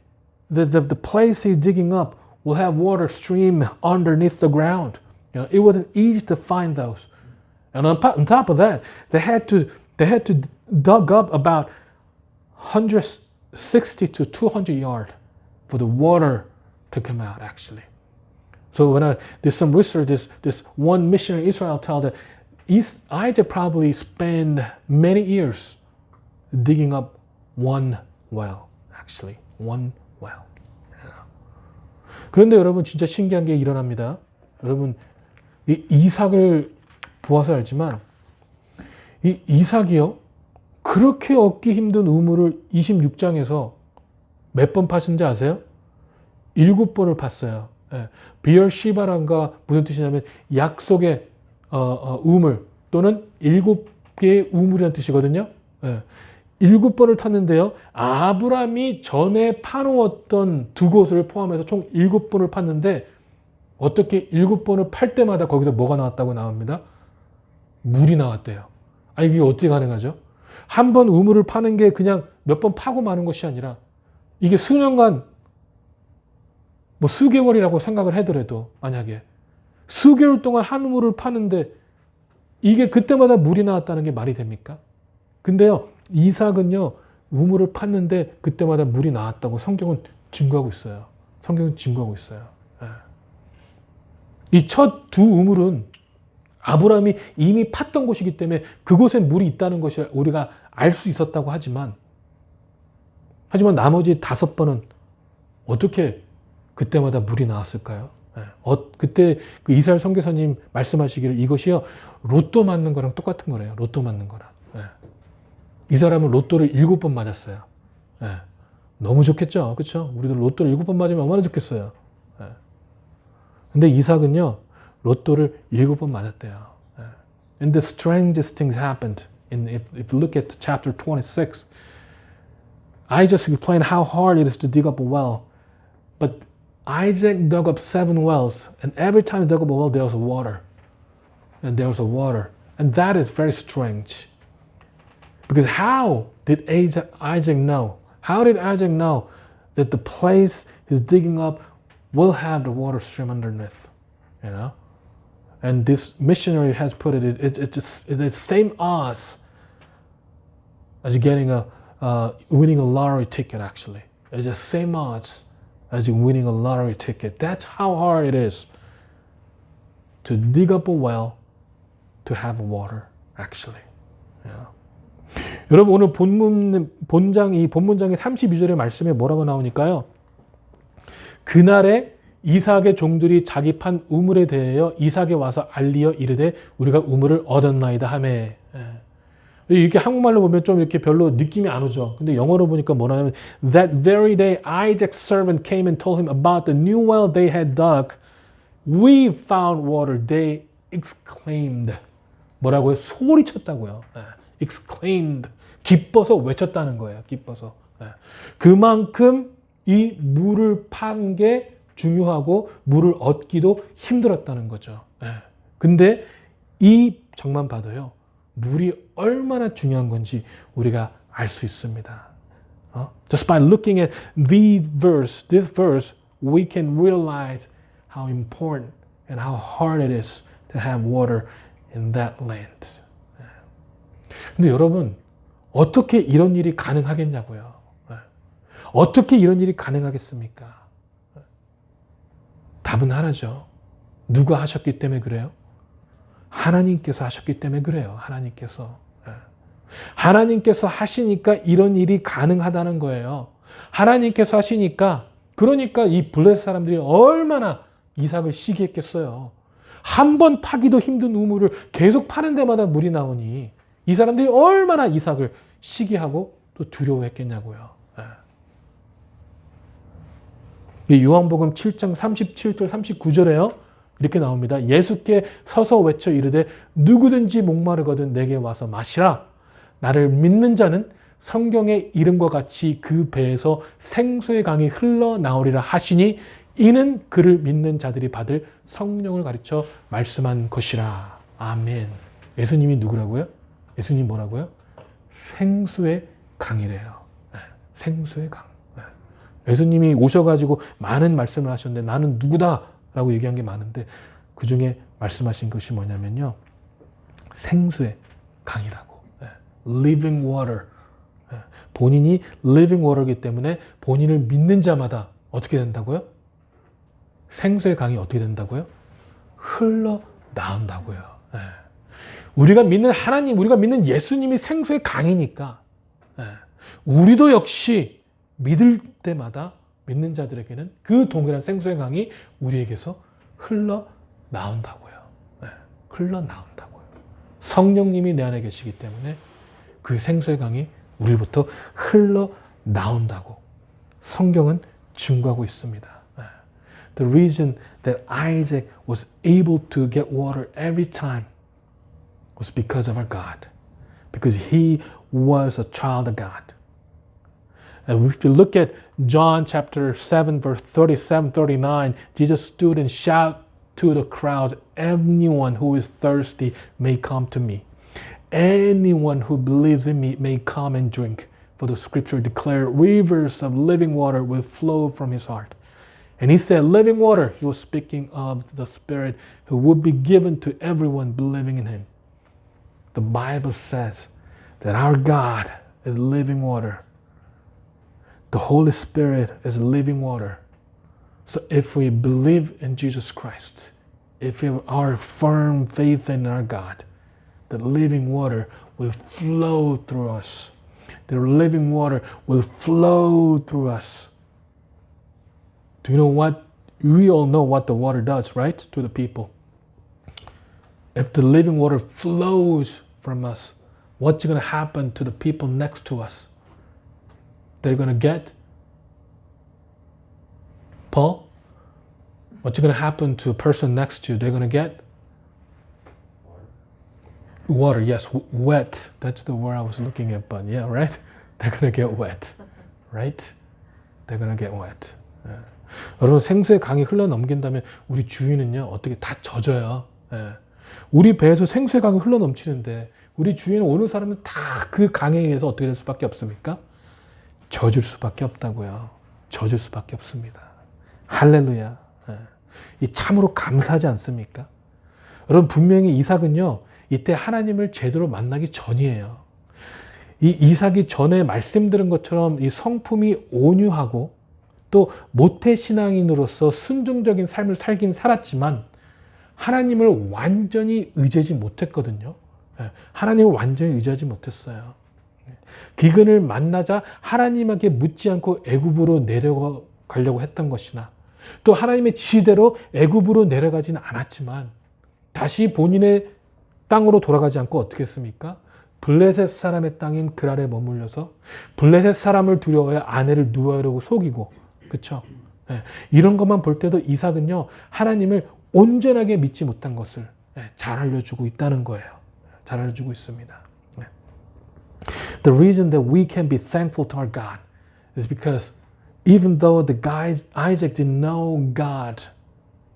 that the place he's digging up will have water stream underneath the ground. You know, it wasn't easy to find those. And on top of that, they had to dug up about 160 to 200 yards for the water to come out actually. So when I did some research, this one missionary in Israel told that Isaac probably spent many years digging up one well, actually, one well. 그런데 여러분 진짜 신기한 게 일어납니다. 여러분 이 이삭을 보아서 알지만 이 이삭이요 그렇게 얻기 힘든 우물을 26장에서 몇 번 파신지 아세요? 7번을 팠어요. 비얼시바란가 무슨 뜻이냐면 약속의 우물 또는 7개의 우물이라는 뜻이거든요. 7번을 탔는데요. 아브람이 전에 파놓았던 두 곳을 포함해서 총 7번을 팠는데 어떻게 7번을 팔 때마다 거기서 뭐가 나왔다고 나옵니다. 물이 나왔대요. 아니 이게 어떻게 가능하죠? 한 번 우물을 파는 게 그냥 몇 번 파고 마는 것이 아니라 이게 수년간 뭐 수개월이라고 생각을 하더라도 만약에 수개월 동안 한 우물을 파는데 이게 그때마다 물이 나왔다는 게 말이 됩니까? 근데요 이삭은요 우물을 팠는데 그때마다 물이 나왔다고 성경은 증거하고 있어요. 성경은 증거하고 있어요. 이 첫 두 우물은 아브라함이 이미 팠던 곳이기 때문에 그곳에 물이 있다는 것이 우리가 알 수 있었다고 하지만 나머지 5번은 어떻게 그때마다 물이 나왔을까요? 그때 그 이스라엘 선교사님 말씀하시기를 이것이요 로또 맞는 거랑 똑같은 거래요. 로또 맞는 거랑. 이 사람은 로또를 7번 맞았어요. 너무 좋겠죠, 그렇죠? 우리도 로또를 7번 맞으면 얼마나 좋겠어요. 근데 이삭은요 로또를 7번 맞았대요. And the strangest things happened. If you look at chapter 26, I just explained how hard it is to dig up a well, but Isaac dug up 7 wells, and every time he dug up a well, there was water, and there was water, and that is very strange. Because how did Isaac know? How did Isaac know that the place he's digging up will have the water stream underneath? You know, and this missionary has put it. It's the same odds as getting winning a lottery ticket. Actually, it's the same odds as winning a lottery ticket. That's how hard it is to dig up a well to have water. Actually, yeah. 여러분 오늘 이 본문장의 32절의 말씀에 뭐라고 나오니까요. 그날에 이삭의 종들이 자기 판 우물에 대하여 이삭에 와서 알리어 이르되 우리가 우물을 얻었나이다 하매. 이렇게 한국말로 보면 좀 이렇게 별로 느낌이 안 오죠. 근데 영어로 보니까 뭐냐면 That very day Isaac's servant came and told him about the new well they had dug. We found water. They exclaimed. 뭐라고요? 소리쳤다고요. exclaimed. 기뻐서 외쳤다는 거예요. 기뻐서. 그만큼 이 물을 판 게 중요하고 물을 얻기도 힘들었다는 거죠. 근데 이 장만 봐도요, 물이 얼마나 중요한 건지 우리가 알 수 있습니다. Just by looking at this verse, we can realize how important and how hard it is to have water in that land. 근데 여러분, 어떻게 이런 일이 가능하겠냐고요? 어떻게 이런 일이 가능하겠습니까? 답은 하나죠. 누가 하셨기 때문에 그래요? 하나님께서 하셨기 때문에 그래요. 하나님께서 하시니까 이런 일이 가능하다는 거예요. 하나님께서 하시니까, 그러니까 이 블레셋 사람들이 얼마나 이삭을 시기했겠어요. 한 번 파기도 힘든 우물을 계속 파는 데마다 물이 나오니 이 사람들이 얼마나 이삭을 시기하고 또 두려워했겠냐고요. 요한복음 7장 37절 39절에요. 이렇게 나옵니다. 예수께 서서 외쳐 이르되 누구든지 목마르거든 내게 와서 마시라. 나를 믿는 자는 성경의 이름과 같이 그 배에서 생수의 강이 흘러나오리라 하시니 이는 그를 믿는 자들이 받을 성령을 가르쳐 말씀한 것이라. 아멘. 예수님이 누구라고요? 예수님 뭐라고요? 생수의 강이래요. 생수의 강. 예수님이 오셔가지고 많은 말씀을 하셨는데 나는 누구다? 라고 얘기한 게 많은데 그 중에 말씀하신 것이 뭐냐면요. 생수의 강이라고. Living water. 본인이 living water이기 때문에 본인을 믿는 자마다 어떻게 된다고요? 생수의 강이 어떻게 된다고요? 흘러나온다고요. 우리가 믿는 하나님, 우리가 믿는 예수님이 생수의 강이니까 우리도 역시 믿을 때마다 믿는 자들에게는 그 동일한 생수의 강이 우리에게서 흘러나온다고요. 흘러나온다고요. 성령님이 내 안에 계시기 때문에 그 생수의 강이 우리부터 흘러나온다고 성경은 증거하고 있습니다. The reason that Isaac was able to get water every time was because of our God. Because he was a child of God. And if you look at John chapter 7 verse 37, 39, Jesus stood and shouted to the crowds, anyone who is thirsty may come to me. Anyone who believes in me may come and drink. For the scripture declared rivers of living water will flow from his heart. And he said living water. He was speaking of the Spirit who would be given to everyone believing in him. The Bible says that our God is living water. The Holy Spirit is living water. So if we believe in Jesus Christ, if we have our firm faith in our God, the living water will flow through us. The living water will flow through us. Do you know what? We all know what the water does, right? To the people. If the living water flows from us, what's going to happen to the people next to us? They're going to get, Paul, what's going to happen to a person next to you? They're going to get water. Yes, wet. That's the word I was looking at, but yeah, right? They're going to get wet, right? They're going to get wet. Yeah. 여러분 생수의 강이 흘러넘긴다면 우리 주위는요 어떻게 다 젖어요. 우리 배에서 생수의 강이 흘러넘치는데 우리 주위에 오는 사람은 다 그 강에 의해서 어떻게 될 수밖에 없습니까? 젖을 수밖에 없다고요. 젖을 수밖에 없습니다. 할렐루야. 이 참으로 감사하지 않습니까? 여러분 분명히 이삭은요 이때 하나님을 제대로 만나기 전이에요. 이 이삭이 전에 말씀드린 것처럼 이 성품이 온유하고 또 모태신앙인으로서 순종적인 삶을 살긴 살았지만 하나님을 완전히 의지하지 못했거든요. 하나님을 완전히 의지하지 못했어요. 기근을 만나자 하나님에게 묻지 않고 애굽으로 내려가려고 했던 것이나 또 하나님의 지시대로 애굽으로 내려가지는 않았지만 다시 본인의 땅으로 돌아가지 않고 어떻게 했습니까? 블레셋 사람의 땅인 그랄에 머물려서 블레셋 사람을 두려워해 아내를 누워하려고 속이고 그렇죠? 이런 것만 볼 때도 이삭은요 하나님을 온전하게 믿지 못한 것을 잘 알려주고 있다는 거예요. 잘 알려주고 있습니다. The reason that we can be thankful to our God is because even though Isaac didn't know God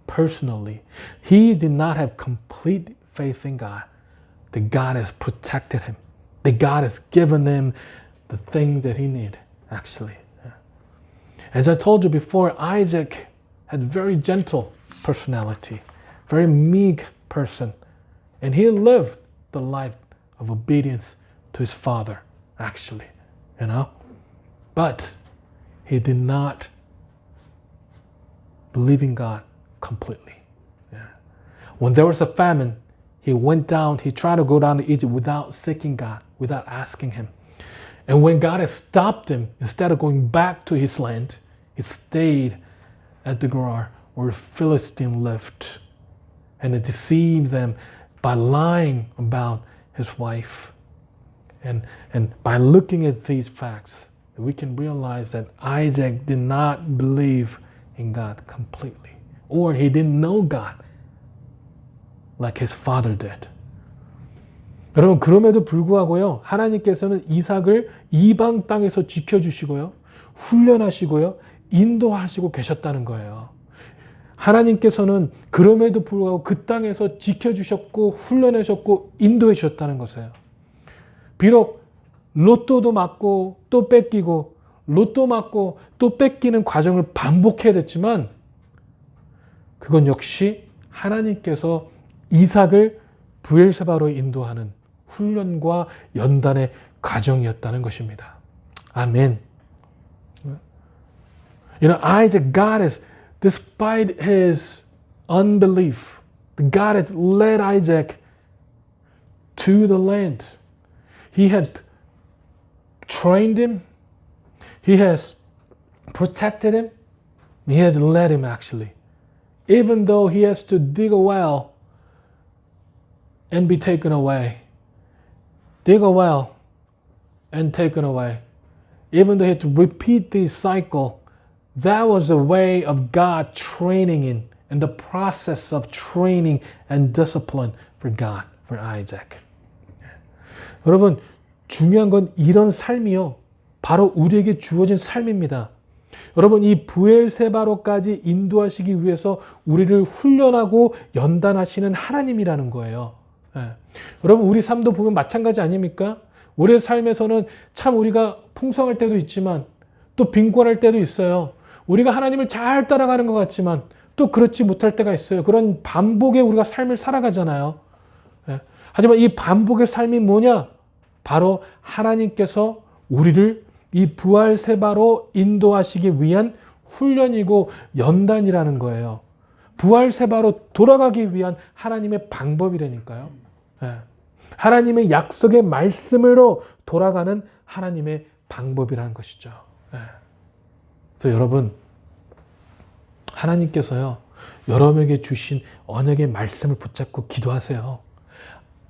personally, he did not have complete faith in God, that God has protected him, that God has given him the things that he needed, actually. As I told you before, Isaac had very gentle personality, very meek person, and he lived the life of obedience to his father, actually, But he did not believe in God completely. When there was a famine, he tried to go down to Egypt without seeking God, without asking him. And when God had stopped him, instead of going back to his land, he stayed at the Gerar where Philistine lived. And it deceived them by lying about his wife. And by looking at these facts, we can realize that Isaac did not believe in God completely. Or he didn't know God like his father did. 여러분, 그럼에도 불구하고요, 하나님께서는 이삭을 이방 땅에서 지켜주시고요, 훈련하시고요, 인도하시고 계셨다는 거예요. 하나님께서는 그럼에도 불구하고 그 땅에서 지켜주셨고, 훈련하셨고, 인도해 주셨다는 것이에요. 비록 로또도 맞고 또 뺏기고, 로또 맞고 또 뺏기는 과정을 반복해야 됐지만, 그건 역시 하나님께서 이삭을 브엘세바로 인도하는 훈련과 연단의 과정이었다는 것입니다. 아멘. Isaac, God has, despite his unbelief, God has led Isaac to the land. He had trained him. He has protected him. He has led him, actually. Even though he has to dig a well and be taken away. Dig a well and taken away. Even though he had to repeat this cycle, that was a way of God training him and the process of training and discipline for God, for Isaac. 여러분, 중요한 건 이런 삶이요, 바로 우리에게 주어진 삶입니다. 여러분, 이 브엘세바로까지 인도하시기 위해서 우리를 훈련하고 연단하시는 하나님이라는 거예요. 여러분, 우리 삶도 보면 마찬가지 아닙니까? 우리의 삶에서는 참 우리가 풍성할 때도 있지만 또 빈곤할 때도 있어요. 우리가 하나님을 잘 따라가는 것 같지만 또 그렇지 못할 때가 있어요. 그런 반복의 우리가 삶을 살아가잖아요. 하지만 이 반복의 삶이 뭐냐? 바로 하나님께서 우리를 이 브엘세바로 인도하시기 위한 훈련이고 연단이라는 거예요. 브엘세바로 돌아가기 위한 하나님의 방법이라니까요. 하나님의 약속의 말씀으로 돌아가는 하나님의 방법이라는 것이죠. 그래서 여러분, 하나님께서요, 여러분에게 주신 언약의 말씀을 붙잡고 기도하세요.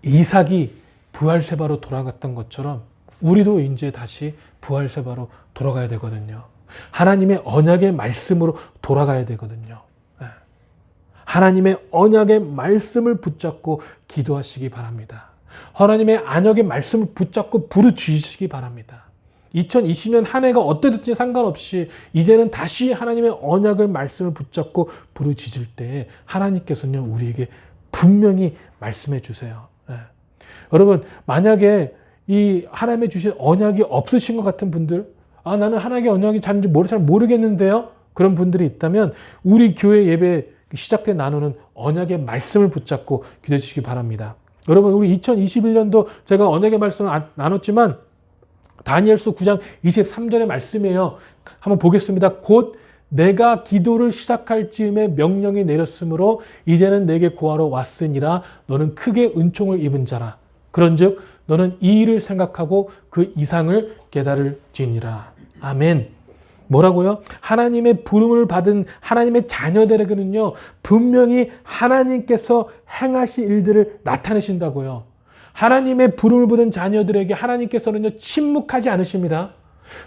이삭이 브엘세바로 돌아갔던 것처럼 우리도 이제 다시 브엘세바로 돌아가야 되거든요. 하나님의 언약의 말씀으로 돌아가야 되거든요. 하나님의 언약의 말씀을 붙잡고 기도하시기 바랍니다. 하나님의 언약의 말씀을 붙잡고 부르짖으시기 바랍니다. 2020년 한 해가 어떻든지 상관없이 이제는 다시 하나님의 언약의 말씀을 붙잡고 부르짖을 때 하나님께서는 우리에게 분명히 말씀해 주세요. 여러분, 만약에 이 하나님의 주신 언약이 없으신 것 같은 분들, 나는 하나님의 언약이 잘 모르겠는데요, 그런 분들이 있다면 우리 교회 예배 시작 때 나누는 언약의 말씀을 붙잡고 기도해 주시기 바랍니다. 여러분, 우리 2021년도 제가 언약의 말씀을 나눴지만 다니엘서 9장 23절의 말씀이에요. 한번 보겠습니다. 곧 내가 기도를 시작할 즈음에 명령이 내렸으므로 이제는 내게 구하러 왔으니라. 너는 크게 은총을 입은 자라. 그런즉 너는 이 일을 생각하고 그 이상을 깨달을지니라. 아멘. 뭐라고요? 하나님의 부름을 받은 하나님의 자녀들에게는요, 분명히 하나님께서 행하실 일들을 나타내신다고요. 하나님의 부름을 받은 자녀들에게 하나님께서는요, 침묵하지 않으십니다.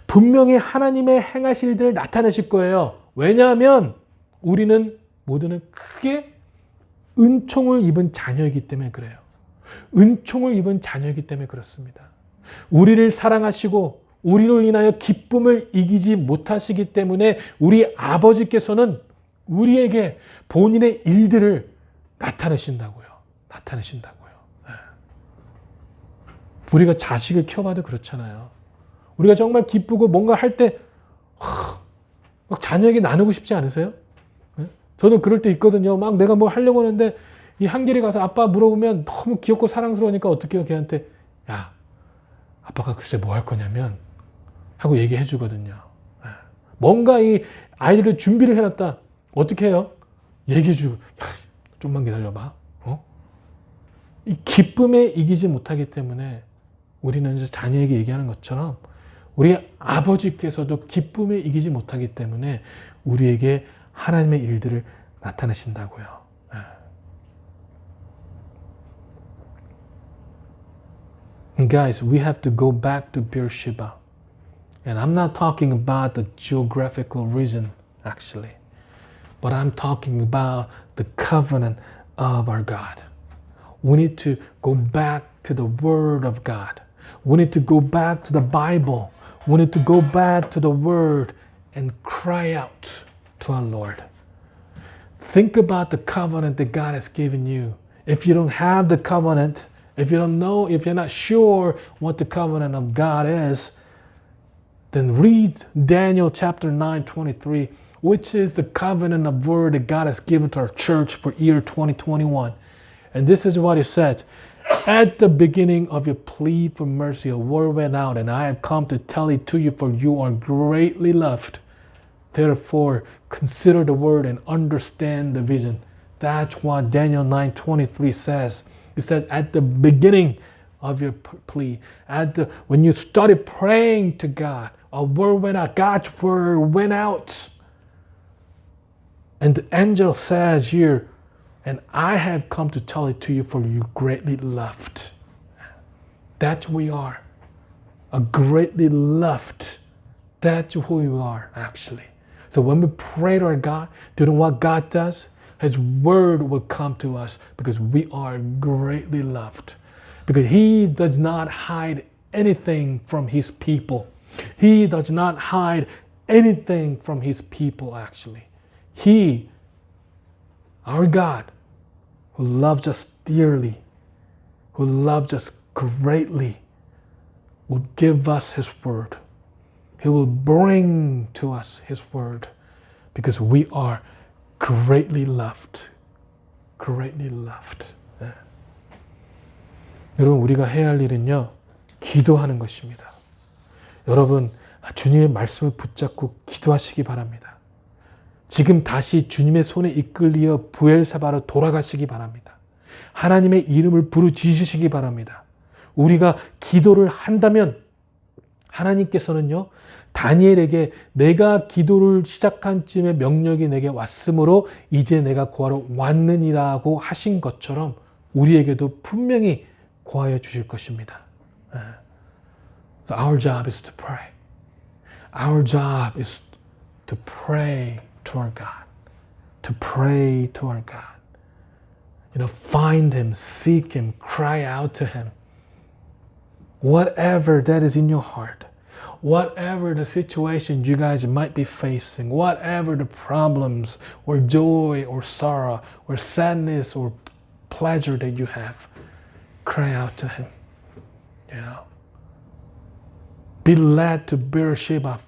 분명히 하나님의 행하실 일들을 나타내실 거예요. 왜냐하면 우리는 모두는 크게 은총을 입은 자녀이기 때문에 그래요. 은총을 입은 자녀이기 때문에 그렇습니다. 우리를 사랑하시고 우리를 인하여 기쁨을 이기지 못하시기 때문에 우리 아버지께서는 우리에게 본인의 일들을 나타내신다고요. 나타내신다고요. 우리가 자식을 키워봐도 그렇잖아요. 우리가 정말 기쁘고 뭔가 할 때 막 자녀에게 나누고 싶지 않으세요? 저는 그럴 때 있거든요. 막 내가 뭐 하려고 하는데 이 한길이 가서 아빠 물어보면 너무 귀엽고 사랑스러우니까 어떻게 해요? 걔한테 야 아빠가 글쎄 뭐 할 거냐면 하고 얘기해 주거든요. 뭔가 이 아이들을 준비를 해놨다. 어떻게 해요? 얘기해 주고 좀만 기다려봐. 이 기쁨에 이기지 못하기 때문에 우리는 이제 자녀에게 얘기하는 것처럼 우리 아버지께서도 기쁨에 이기지 못하기 때문에 우리에게 하나님의 일들을 나타내신다고요. And guys, we have to go back to Beersheba. And I'm not talking about the geographical region, actually. But I'm talking about the covenant of our God. We need to go back to the Word of God. We need to go back to the Bible. We need to go back to the Word and cry out to our Lord. Think about the covenant that God has given you. If you don't have the covenant, if you don't know, if you're not sure what the covenant of God is, then read Daniel chapter 9:23, which is the covenant of word that God has given to our church for year 2021. And this is what it says. At the beginning of your plea for mercy, a word went out, and I have come to tell it to you, for you are greatly loved. Therefore, consider the word and understand the vision. That's what Daniel 9:23 says. It says, at the beginning of your plea, when you started praying to God, a word went out. God's word went out. And the angel says here, and I have come to tell it to you, for you greatly loved. That's who we are. A greatly loved. That's who we are, actually. So when we pray to our God, do you know what God does? His word will come to us because we are greatly loved. Because He does not hide anything from His people. He does not hide anything from His people, actually. He, our God, who loves us dearly, who loves us greatly, will give us His word. He will bring to us His word because we are greatly loved. Greatly loved. 네. 여러분, 우리가 해야 할 일은요, 기도하는 것입니다. 여러분, 주님의 말씀을 붙잡고 기도하시기 바랍니다. 지금 다시 주님의 손에 이끌려 부엘세바로 돌아가시기 바랍니다. 하나님의 이름을 부르짖으시기 바랍니다. 우리가 기도를 한다면 하나님께서는요, 다니엘에게 내가 기도를 시작한 쯤에 명령이 내게 왔으므로 이제 내가 구하러 왔느니라고 하신 것처럼 우리에게도 분명히 구하여 주실 것입니다. So our job is to pray. Our job is to pray to our God. To pray to our God. You know, find Him, seek Him, cry out to Him. Whatever that is in your heart, whatever the situation you guys might be facing, whatever the problems or joy or sorrow or sadness or pleasure that you have, cry out to Him. You know, be led to Beersheba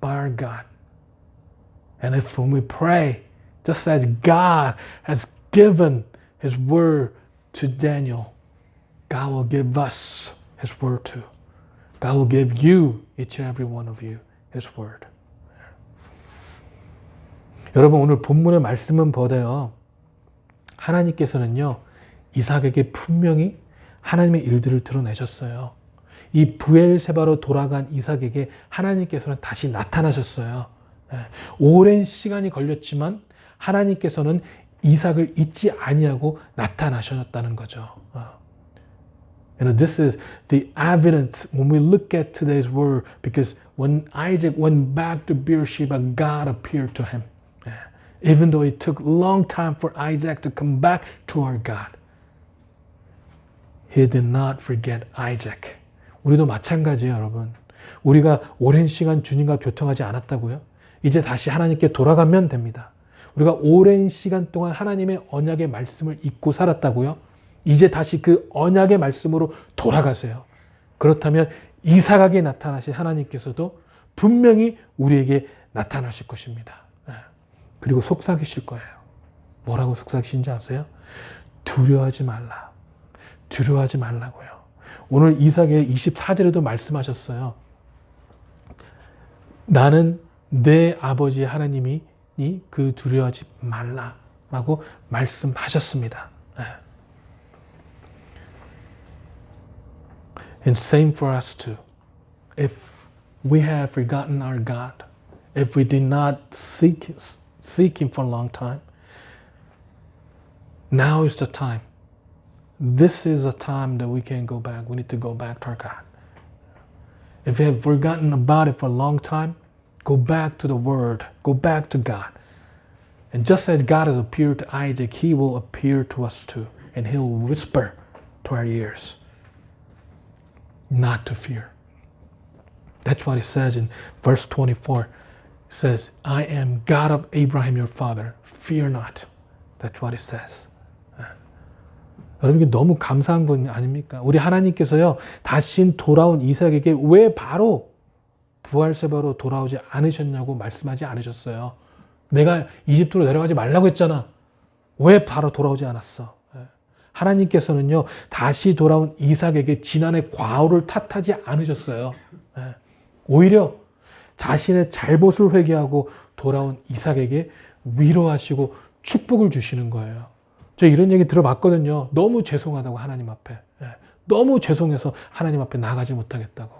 by our God. And if when we pray, just as God has given His word to Daniel, God will give us His word too. God will give you, each and every one of you, His word. 여러분, 오늘 본문의 말씀은 보세요. 하나님께서는요, 이삭에게 분명히 하나님의 일들을 드러내셨어요. 이 부엘세바로 돌아간 이삭에게 하나님께서는 다시 나타나셨어요. 오랜 시간이 걸렸지만 하나님께서는 이삭을 잊지 아니하고 나타나셨다는 거죠. You know, this is the evidence when we look at today's word, because when Isaac went back to Beersheba, God appeared to him. Even though it took a long time for Isaac to come back to our God, He did not forget Isaac. 우리도 마찬가지예요, 여러분. 우리가 오랜 시간 주님과 교통하지 않았다고요? 이제 다시 하나님께 돌아가면 됩니다. 우리가 오랜 시간 동안 하나님의 언약의 말씀을 잊고 살았다고요? 이제 다시 그 언약의 말씀으로 돌아가세요. 그렇다면 이삭에게 나타나신 하나님께서도 분명히 우리에게 나타나실 것입니다. 그리고 속삭이실 거예요. 뭐라고 속삭이신지 아세요? 두려워하지 말라. 두려워하지 말라고요. 오늘 이삭의 24절에도 말씀하셨어요. 나는 내 아버지 하나님이 그 두려워하지 말라라고 말씀하셨습니다. And same for us too. If we have forgotten our God, if we did not seek Him for a long time, now is the time. This is a time that we can go back. We need to go back to our God. If you have forgotten about it for a long time, go back to the Word. Go back to God. And just as God has appeared to Isaac, He will appear to us too. And He'll whisper to our ears, not to fear. That's what it says in verse 24. It says, I am God of Abraham your father. Fear not. That's what it says. 여러분 이게 너무 감사한 건 아닙니까? 우리 하나님께서요 다시 돌아온 이삭에게 왜 바로 부활세바로 돌아오지 않으셨냐고 말씀하지 않으셨어요. 내가 이집트로 내려가지 말라고 했잖아. 왜 바로 돌아오지 않았어? 하나님께서는요 다시 돌아온 이삭에게 지난해 과오를 탓하지 않으셨어요. 오히려 자신의 잘못을 회개하고 돌아온 이삭에게 위로하시고 축복을 주시는 거예요. 저 이런 얘기 들어봤거든요. 너무 죄송하다고 하나님 앞에. 너무 죄송해서 하나님 앞에 나가지 못하겠다고.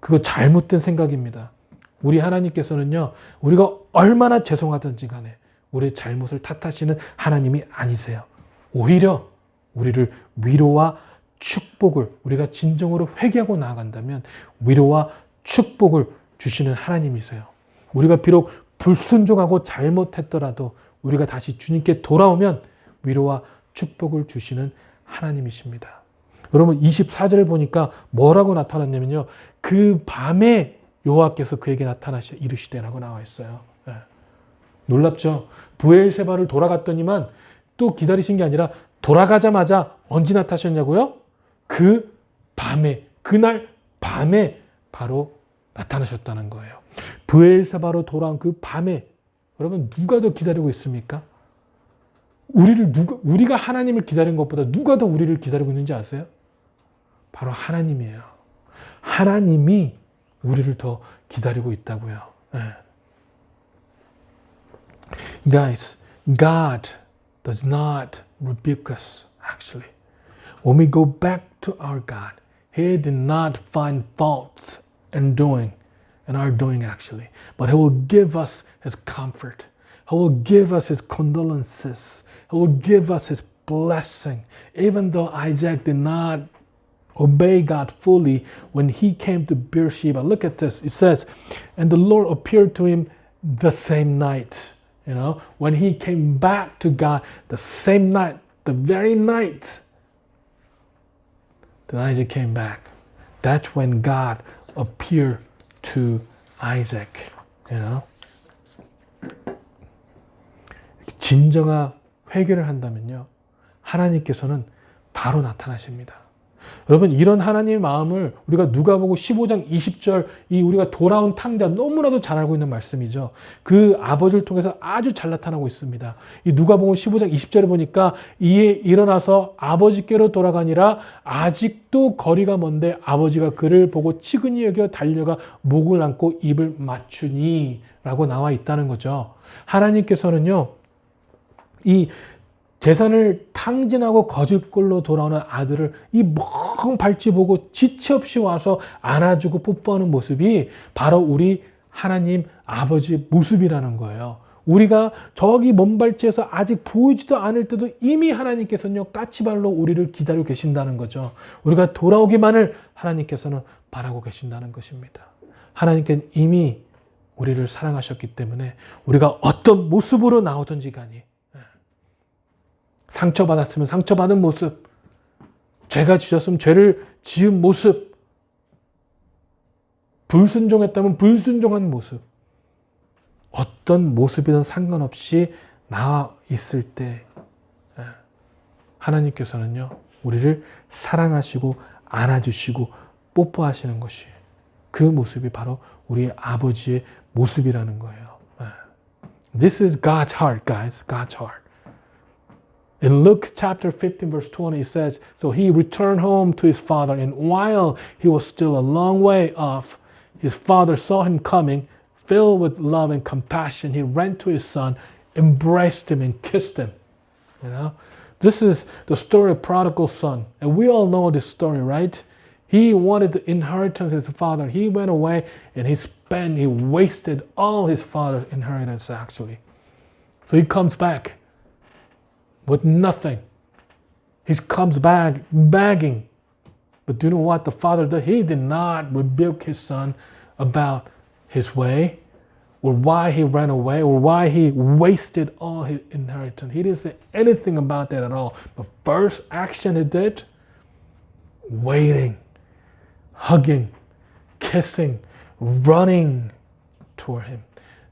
그거 잘못된 생각입니다. 우리 하나님께서는요. 우리가 얼마나 죄송하든지 간에 우리의 잘못을 탓하시는 하나님이 아니세요. 오히려 우리를 위로와 축복을 우리가 진정으로 회개하고 나아간다면 위로와 축복을 주시는 하나님이세요. 우리가 비록 불순종하고 잘못했더라도 우리가 다시 주님께 돌아오면 위로와 축복을 주시는 하나님이십니다. 여러분 24절을 보니까 뭐라고 나타났냐면요. 그 밤에 여호와께서 그에게 나타나시 이르시되라고 나와 있어요. 놀랍죠? 브엘세바를 돌아갔더니만 또 기다리신 게 아니라 돌아가자마자 언제 나타나셨냐고요? 그 밤에 그날 밤에 바로 나타나셨다는 거예요. 브엘세바로 돌아온 그 밤에 여러분 누가 더 기다리고 있습니까? 우리가 하나님을 기다린 것보다 누가 더 우리를 기다리고 있는지 아세요? 바로 하나님이에요. 하나님이 우리를 더 기다리고 있다고요. Guys, God does not rebuke us actually. When we go back to our God, He did not find faults in our doing actually, but He will give us His comfort. He will give us His condolences. He will give us His blessing. Even though Isaac did not obey God fully when he came to Beersheba. Look at this. It says, and the Lord appeared to him the same night. When he came back to God, the same night, the very night that Isaac came back. That's when God appeared to Isaac. 진정한 회개를 한다면요. 하나님께서는 바로 나타나십니다. 여러분 이런 하나님의 마음을 우리가 누가복음 15장 20절 이 우리가 돌아온 탕자 너무나도 잘 알고 있는 말씀이죠. 그 아버지를 통해서 아주 잘 나타나고 있습니다. 이 누가복음 15장 20절에 보니까 이에 일어나서 아버지께로 돌아가니라 아직도 거리가 먼데 아버지가 그를 보고 치근히 여겨 달려가 목을 안고 입을 맞추니 라고 나와 있다는 거죠. 하나님께서는요. 이 재산을 탕진하고 거짓골로 돌아오는 아들을 이 멍 발치 보고 지체 없이 와서 안아주고 뽀뽀하는 모습이 바로 우리 하나님 아버지의 모습이라는 거예요. 우리가 저기 먼발치에서 아직 보이지도 않을 때도 이미 하나님께서는요 까치발로 우리를 기다리고 계신다는 거죠. 우리가 돌아오기만을 하나님께서는 바라고 계신다는 것입니다. 하나님께는 이미 우리를 사랑하셨기 때문에 우리가 어떤 모습으로 나오든지 간에 상처받았으면 상처받은 모습, 죄가 지었으면 죄를 지은 모습, 불순종했다면 불순종한 모습, 어떤 모습이든 상관없이 나와 있을 때 하나님께서는요, 우리를 사랑하시고 안아주시고 뽀뽀하시는 것이 그 모습이 바로 우리 아버지의 모습이라는 거예요. This is God's heart, guys. God's heart. In Luke chapter 15 verse 20 it says, So he returned home to his father, and while he was still a long way off, his father saw him coming. Filled with love and compassion, he ran to his son, embraced him and kissed him. You know, this is the story of prodigal son, and we all know this story, right? He wanted the inheritance of his father. He went away and he wasted all his father's inheritance actually. So he comes back with nothing. He comes back begging. But do you know what the father did? He did not rebuke his son about his way, or why he ran away, or why he wasted all his inheritance. He didn't say anything about that at all. The first action he did, waiting, hugging, kissing, running toward him.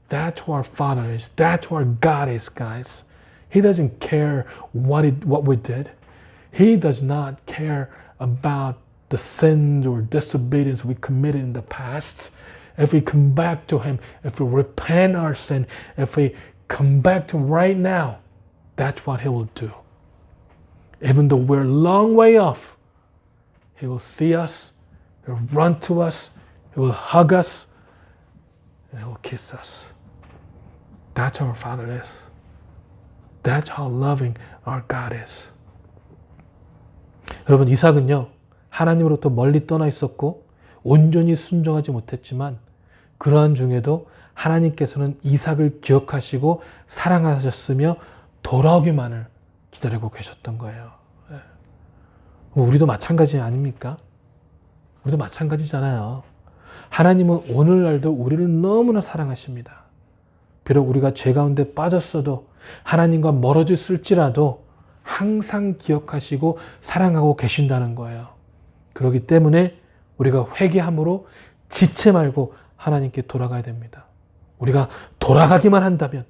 That's who our Father is. That's who our God is, guys. He doesn't care what we did. He does not care about the sins or disobedience we committed in the past. If we come back to Him, if we repent our sin, if we come back to Him right now, that's what He will do. Even though we're a long way off, He will see us, He will run to us, He will hug us, and He will kiss us. That's how our Father is. That's how loving our God is. 여러분, 이삭은요, 하나님으로부터 멀리 떠나 있었고 온전히 순종하지 못했지만 그러한 중에도 하나님께서는 이삭을 기억하시고 사랑하셨으며 돌아오기만을 기다리고 계셨던 거예요. 우리도 마찬가지 아닙니까? 우리도 마찬가지잖아요. 하나님은 오늘날도 우리를 너무나 사랑하십니다. 비록 우리가 죄 가운데 빠졌어도 하나님과 멀어졌을지라도 항상 기억하시고 사랑하고 계신다는 거예요. 그렇기 때문에 우리가 회개함으로 지체 말고 하나님께 돌아가야 됩니다. 우리가 돌아가기만 한다면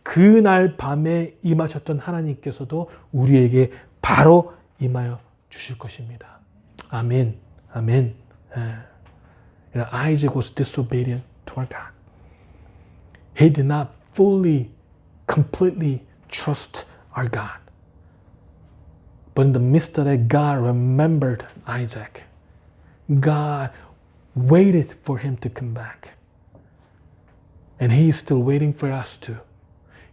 그날 밤에 임하셨던 하나님께서도 우리에게 바로 임하여 주실 것입니다. 아멘. 아멘. Isaac was disobedient toward God. He did not fully, completely trust our God. But in the midst of that, God remembered Isaac. God waited for him to come back. And He is still waiting for us too.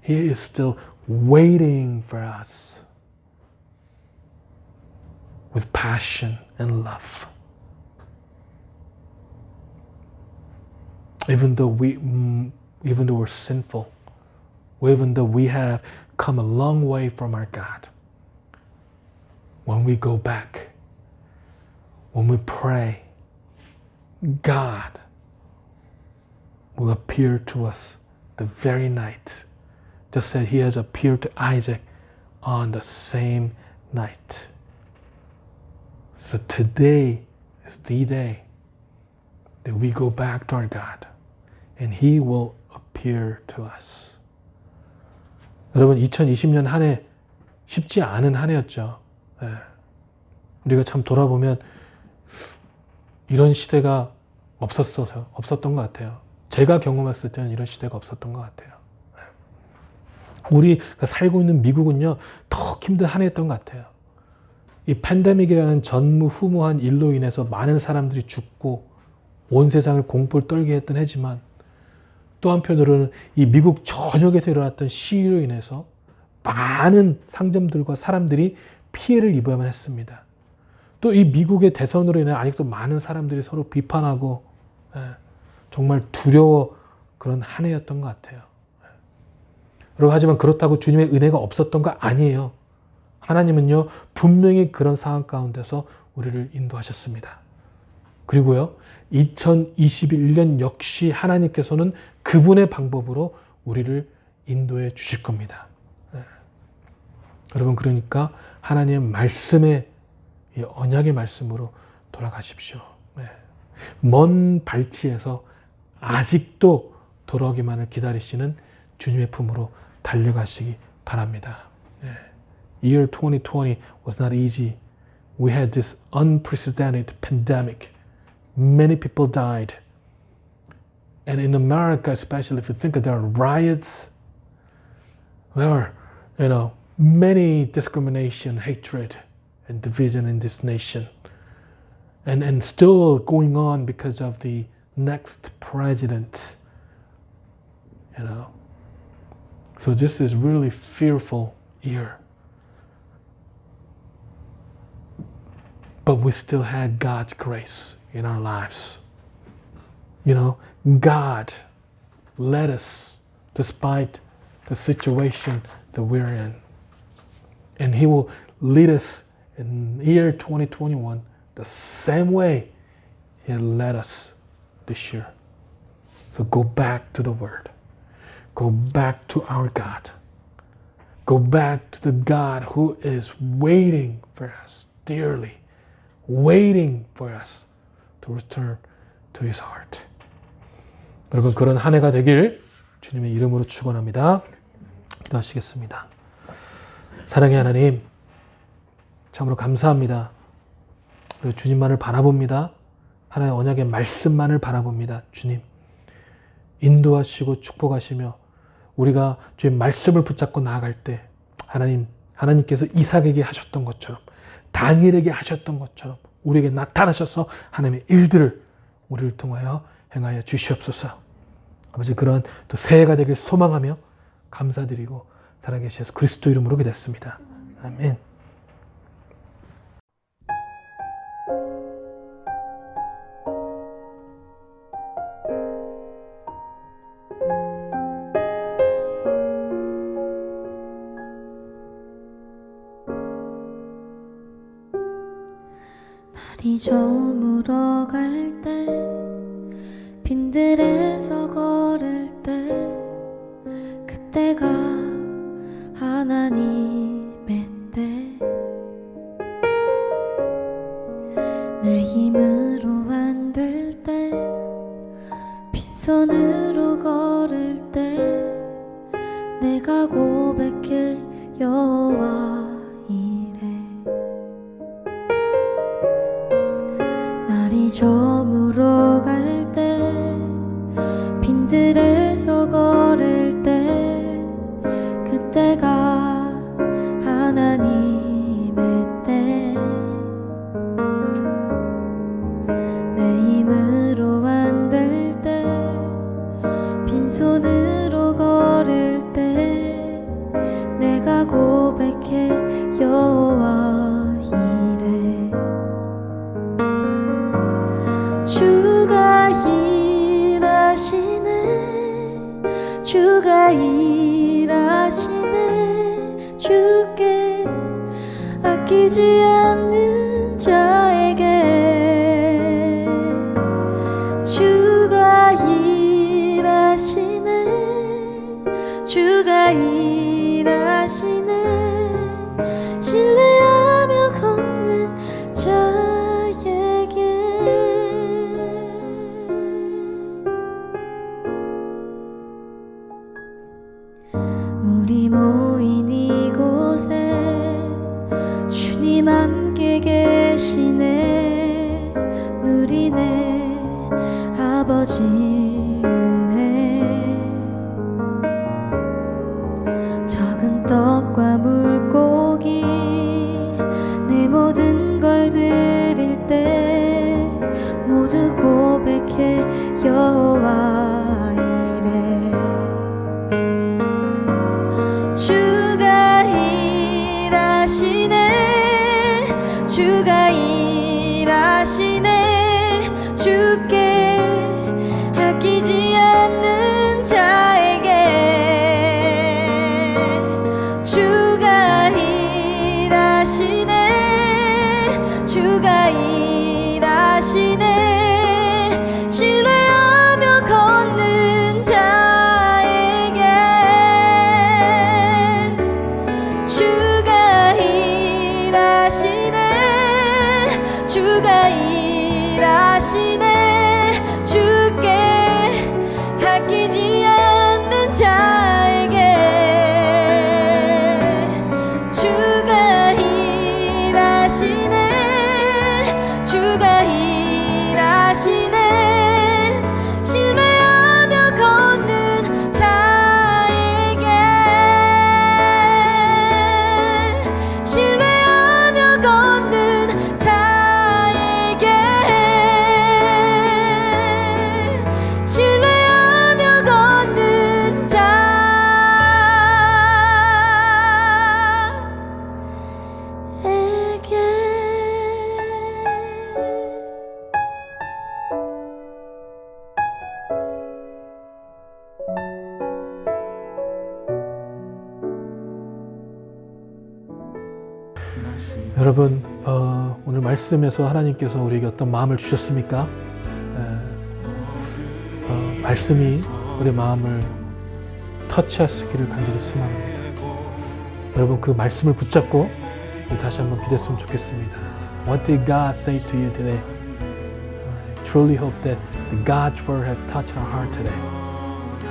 He is still waiting for us with passion and love. Even though we're sinful, even though we have come a long way from our God, when we go back, when we pray, God will appear to us the very night, just as He has appeared to Isaac on the same night. So today is the day that we go back to our God, and He will appear to us. 여러분, 2020년 한 해 쉽지 않은 한 해였죠. 우리가 참 돌아보면 이런 시대가 없었던 것 같아요. 제가 경험했을 때는 이런 시대가 없었던 것 같아요. 우리가 살고 있는 미국은요, 더 힘든 한 해였던 것 같아요. 이 팬데믹이라는 전무후무한 일로 인해서 많은 사람들이 죽고 온 세상을 공포를 떨게 했던 해지만, 또 한편으로는 이 미국 전역에서 일어났던 시위로 인해서 많은 상점들과 사람들이 피해를 입어야만 했습니다. 또 이 미국의 대선으로 인해 아직도 많은 사람들이 서로 비판하고 정말 두려워 그런 한 해였던 것 같아요. 여러분, 하지만 그렇다고 주님의 은혜가 없었던 거 아니에요. 하나님은요, 분명히 그런 상황 가운데서 우리를 인도하셨습니다. 그리고요, 2021년 역시 하나님께서는 그분의 방법으로 우리를 인도해 주실 겁니다. 여러분, 그러니까 하나님의 말씀에, 이 언약의 말씀으로 돌아가십시오. 먼 발치에서 아직도 돌아오기만을 기다리시는 주님의 품으로 달려가시기 바랍니다. year 2020 was not easy. We had this unprecedented pandemic. Many people died. And in America, especially if you think of there are riots, there are, many discrimination, hatred, and division in this nation. And still going on because of the next president, So this is really fearful year. But we still had God's grace in our lives. God led us despite the situation that we're in. And He will lead us in year 2021 the same way He led us this year. So go back to the Word. Go back to our God. Go back to the God who is waiting for us dearly, waiting for us to return to His heart. 여러분, 그런 한 해가 되길 주님의 이름으로 축원합니다. 기도하시겠습니다. 사랑의 하나님, 참으로 감사합니다. 그리고 주님만을 바라봅니다. 하나님의 언약의 말씀만을 바라봅니다. 주님, 인도하시고 축복하시며 우리가 주의 말씀을 붙잡고 나아갈 때 하나님께서 이삭에게 하셨던 것처럼, 다니엘에게 하셨던 것처럼 우리에게 나타나셔서 하나님의 일들을 우리를 통하여 행하여 주시옵소서. 아버지, 그런 또 새해가 되길 소망하며 감사드리고 살아계신 예수 그리스도 이름으로 기도했습니다. 아멘. 날이 저물어 갈 때 빈들에서 걸을 때 그때가 하나님의 때 내 힘으로 안 될 때 빈손으로 걸을 때 내가 고백해 여호와 날이 저물어 갈 때 빈들에서 걸을 때 그때가 하나님의 때 내 힘으로 안 될 때 빈손으로 걸을 때 내가 고백해 여호와 이래 주가 일하시네 주가 일하시네 주께 아끼지 않는 자에게 주가 일하시네 주가 일하시네 신뢰하며 걷는 자에게 우리 모인 이곳에 주님 함께 계시네 누리네 아버지 은혜 적은 떡과 물고기 내 모든 걸 드릴 때 모두 고백해 여호와 이래 주가 일하시네 주가 일하시네 주께 아끼지 않는 자에게 주가 일하시네 주가 일하시네 신뢰하며 걷는 자에게 주가 일하시네 주가 일하시네 주께 아끼지 않는 자에게 주가 여러분 오늘 말씀에서 하나님께서 우리에게 어떤 마음을 주셨습니까? 말씀이 우리 마음을 터치하시기를 간절히 소망합니다. 여러분 그 말씀을 붙잡고 우리 다시 한번 기도했으면 좋겠습니다. What did God say to you today? I truly hope that God's word has touched our heart today.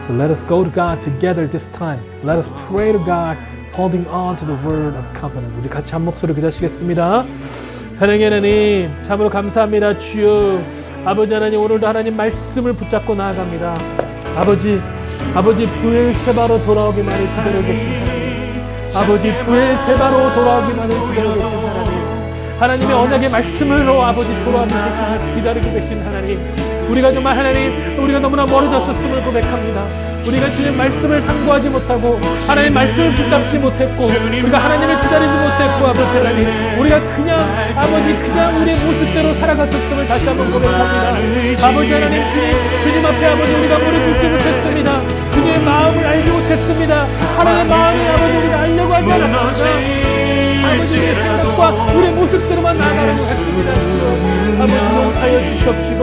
So let us go to God together this time. Let us pray to God, holding on to the word of covenant. 우리 같이 한 목소리로 기도하시겠습니다. 사랑의 하나님, 참으로 감사합니다. 주여, 아버지 하나님, 오늘도 하나님 말씀을 붙잡고 나아갑니다. 아버지 부엘세바로 돌아오기만을 기다려 계신 하나님, 아버지 부엘세바로 돌아오기만을 기다려 계신 하나님, 하나님의 언약의 말씀으로 아버지 돌아오기 기다리고 계신 하나님, 우리가 정말 하나님, 우리가 너무나 멀어졌었음을 고백합니다. 우리가 주님 말씀을 상고하지 못하고 하나님 말씀을 붙잡지 못했고 우리가 하나님을 기다리지 못했고 아버지 하나님, 우리가 그냥 우리의 모습대로 살아갔었음을 다시 한번 고백합니다. 아버지 하나님, 주님 앞에 아버지 우리가 무릎 꿇지 못했습니다. 주님의 마음을 알지 못했습니다. 하나님의 마음을 아버지 우리가 알려고 하지 않았습니다. 아버지 우리의 생각과 우리의 모습대로만 나아가려고 했습니다. 아버지 용서하여 주시옵시고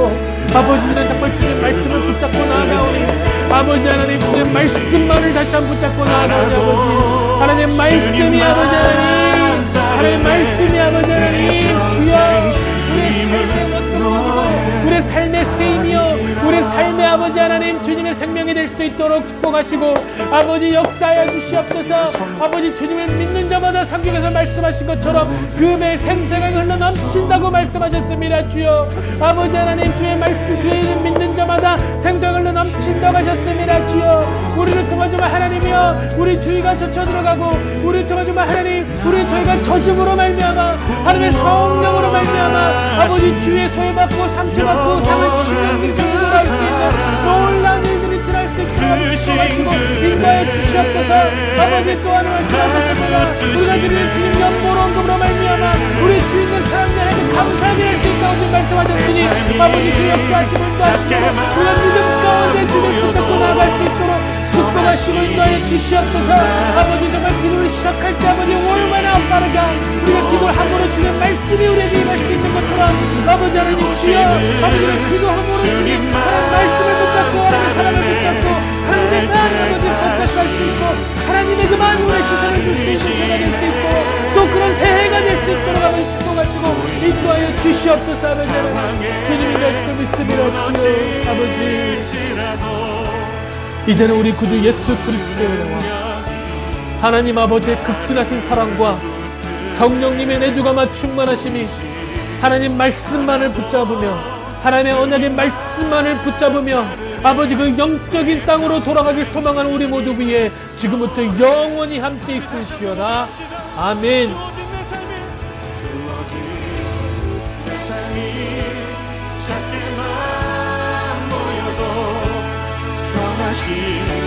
아버지 우리는 정말 주님의 말씀을 붙잡고 나아가오니 아버지 하나님, 주님의 말씀만을 다시 한번 붙잡고 나아가오니 아버지 하나님 말씀이 아버지 하나님 말씀이 아버지 하나님 주여 우리의 삶의 셈이요 우리의 삶의 아버지 하나님 주님의 생명이 될 수 있도록 축복하시고 아버지 역사하여 주시옵소서. 아버지 주님을 믿는 자마다 성경에서 말씀하신 것처럼 금의 생수가 흘러 넘친다고 말씀하셨습니다. 주여 아버지 하나님, 주의 말씀 주의 믿는 자마다 생수가 흘러 넘친다고 하셨습니다. 주여 우리를 통해 주마 하나님이여, 우리 주의가 젖혀 들어가고 우리를 통해 주마 하나님, 우리 저희가 젖음으로 말미암아 하나님의 성령으로 말미암아 아버지 주의 소외받고 상처받고 상을 치는 인생으로 할 수 있는 놀라운 일들이 일어날 수 있도록 축복하시고 인도하여 주시옵소서. 아버지 또한 말씀하셨습니다. 우리가 드리는 주님 연보로 언급으로 말미암아 우리 주인을 사랑하는 감사하게 할 수 있다고 지금 말씀하셨으니 아버지 주 역사하시고 인도하시고 우리가 믿음 가운데 주를 붙잡고 나아갈 수 있도록 축복하시고 인도하여 주시옵소서. 아버지 정말 기도를 시작할 때 아버지 얼마나 빠르가 우리가 기도를 함으로 주는 말씀이 우리에게 임할 수 있는 것처럼 아버지 하나님 주여 아버지가 기도함으로 주님 하나님 말씀을 붙잡고 하나님의 사랑을 붙잡고 하나님의 마음을 선택할 수 있고 하나님의 그만 우리의 시선을 줄 수 있는 새가 될 수 있고 또 그런 새해가 될 수 있도록 아버지 축복하시고 인도하여 주시옵소서. 아버지 하나님 주님이 말씀을 믿습니다. 주여 아버지 이제는 우리 구주 예수 그리스도의 은혜와 하나님 아버지의 극진하신 사랑과 성령님의 내주감화 충만하심이 하나님 말씀만을 붙잡으며 하나님의 언약의 말씀만을 붙잡으며 아버지 그 영적인 땅으로 돌아가길 소망하는 우리 모두 위에 지금부터 영원히 함께 있을지어다. 아멘. 내 삶이 작게만 보여도 선하신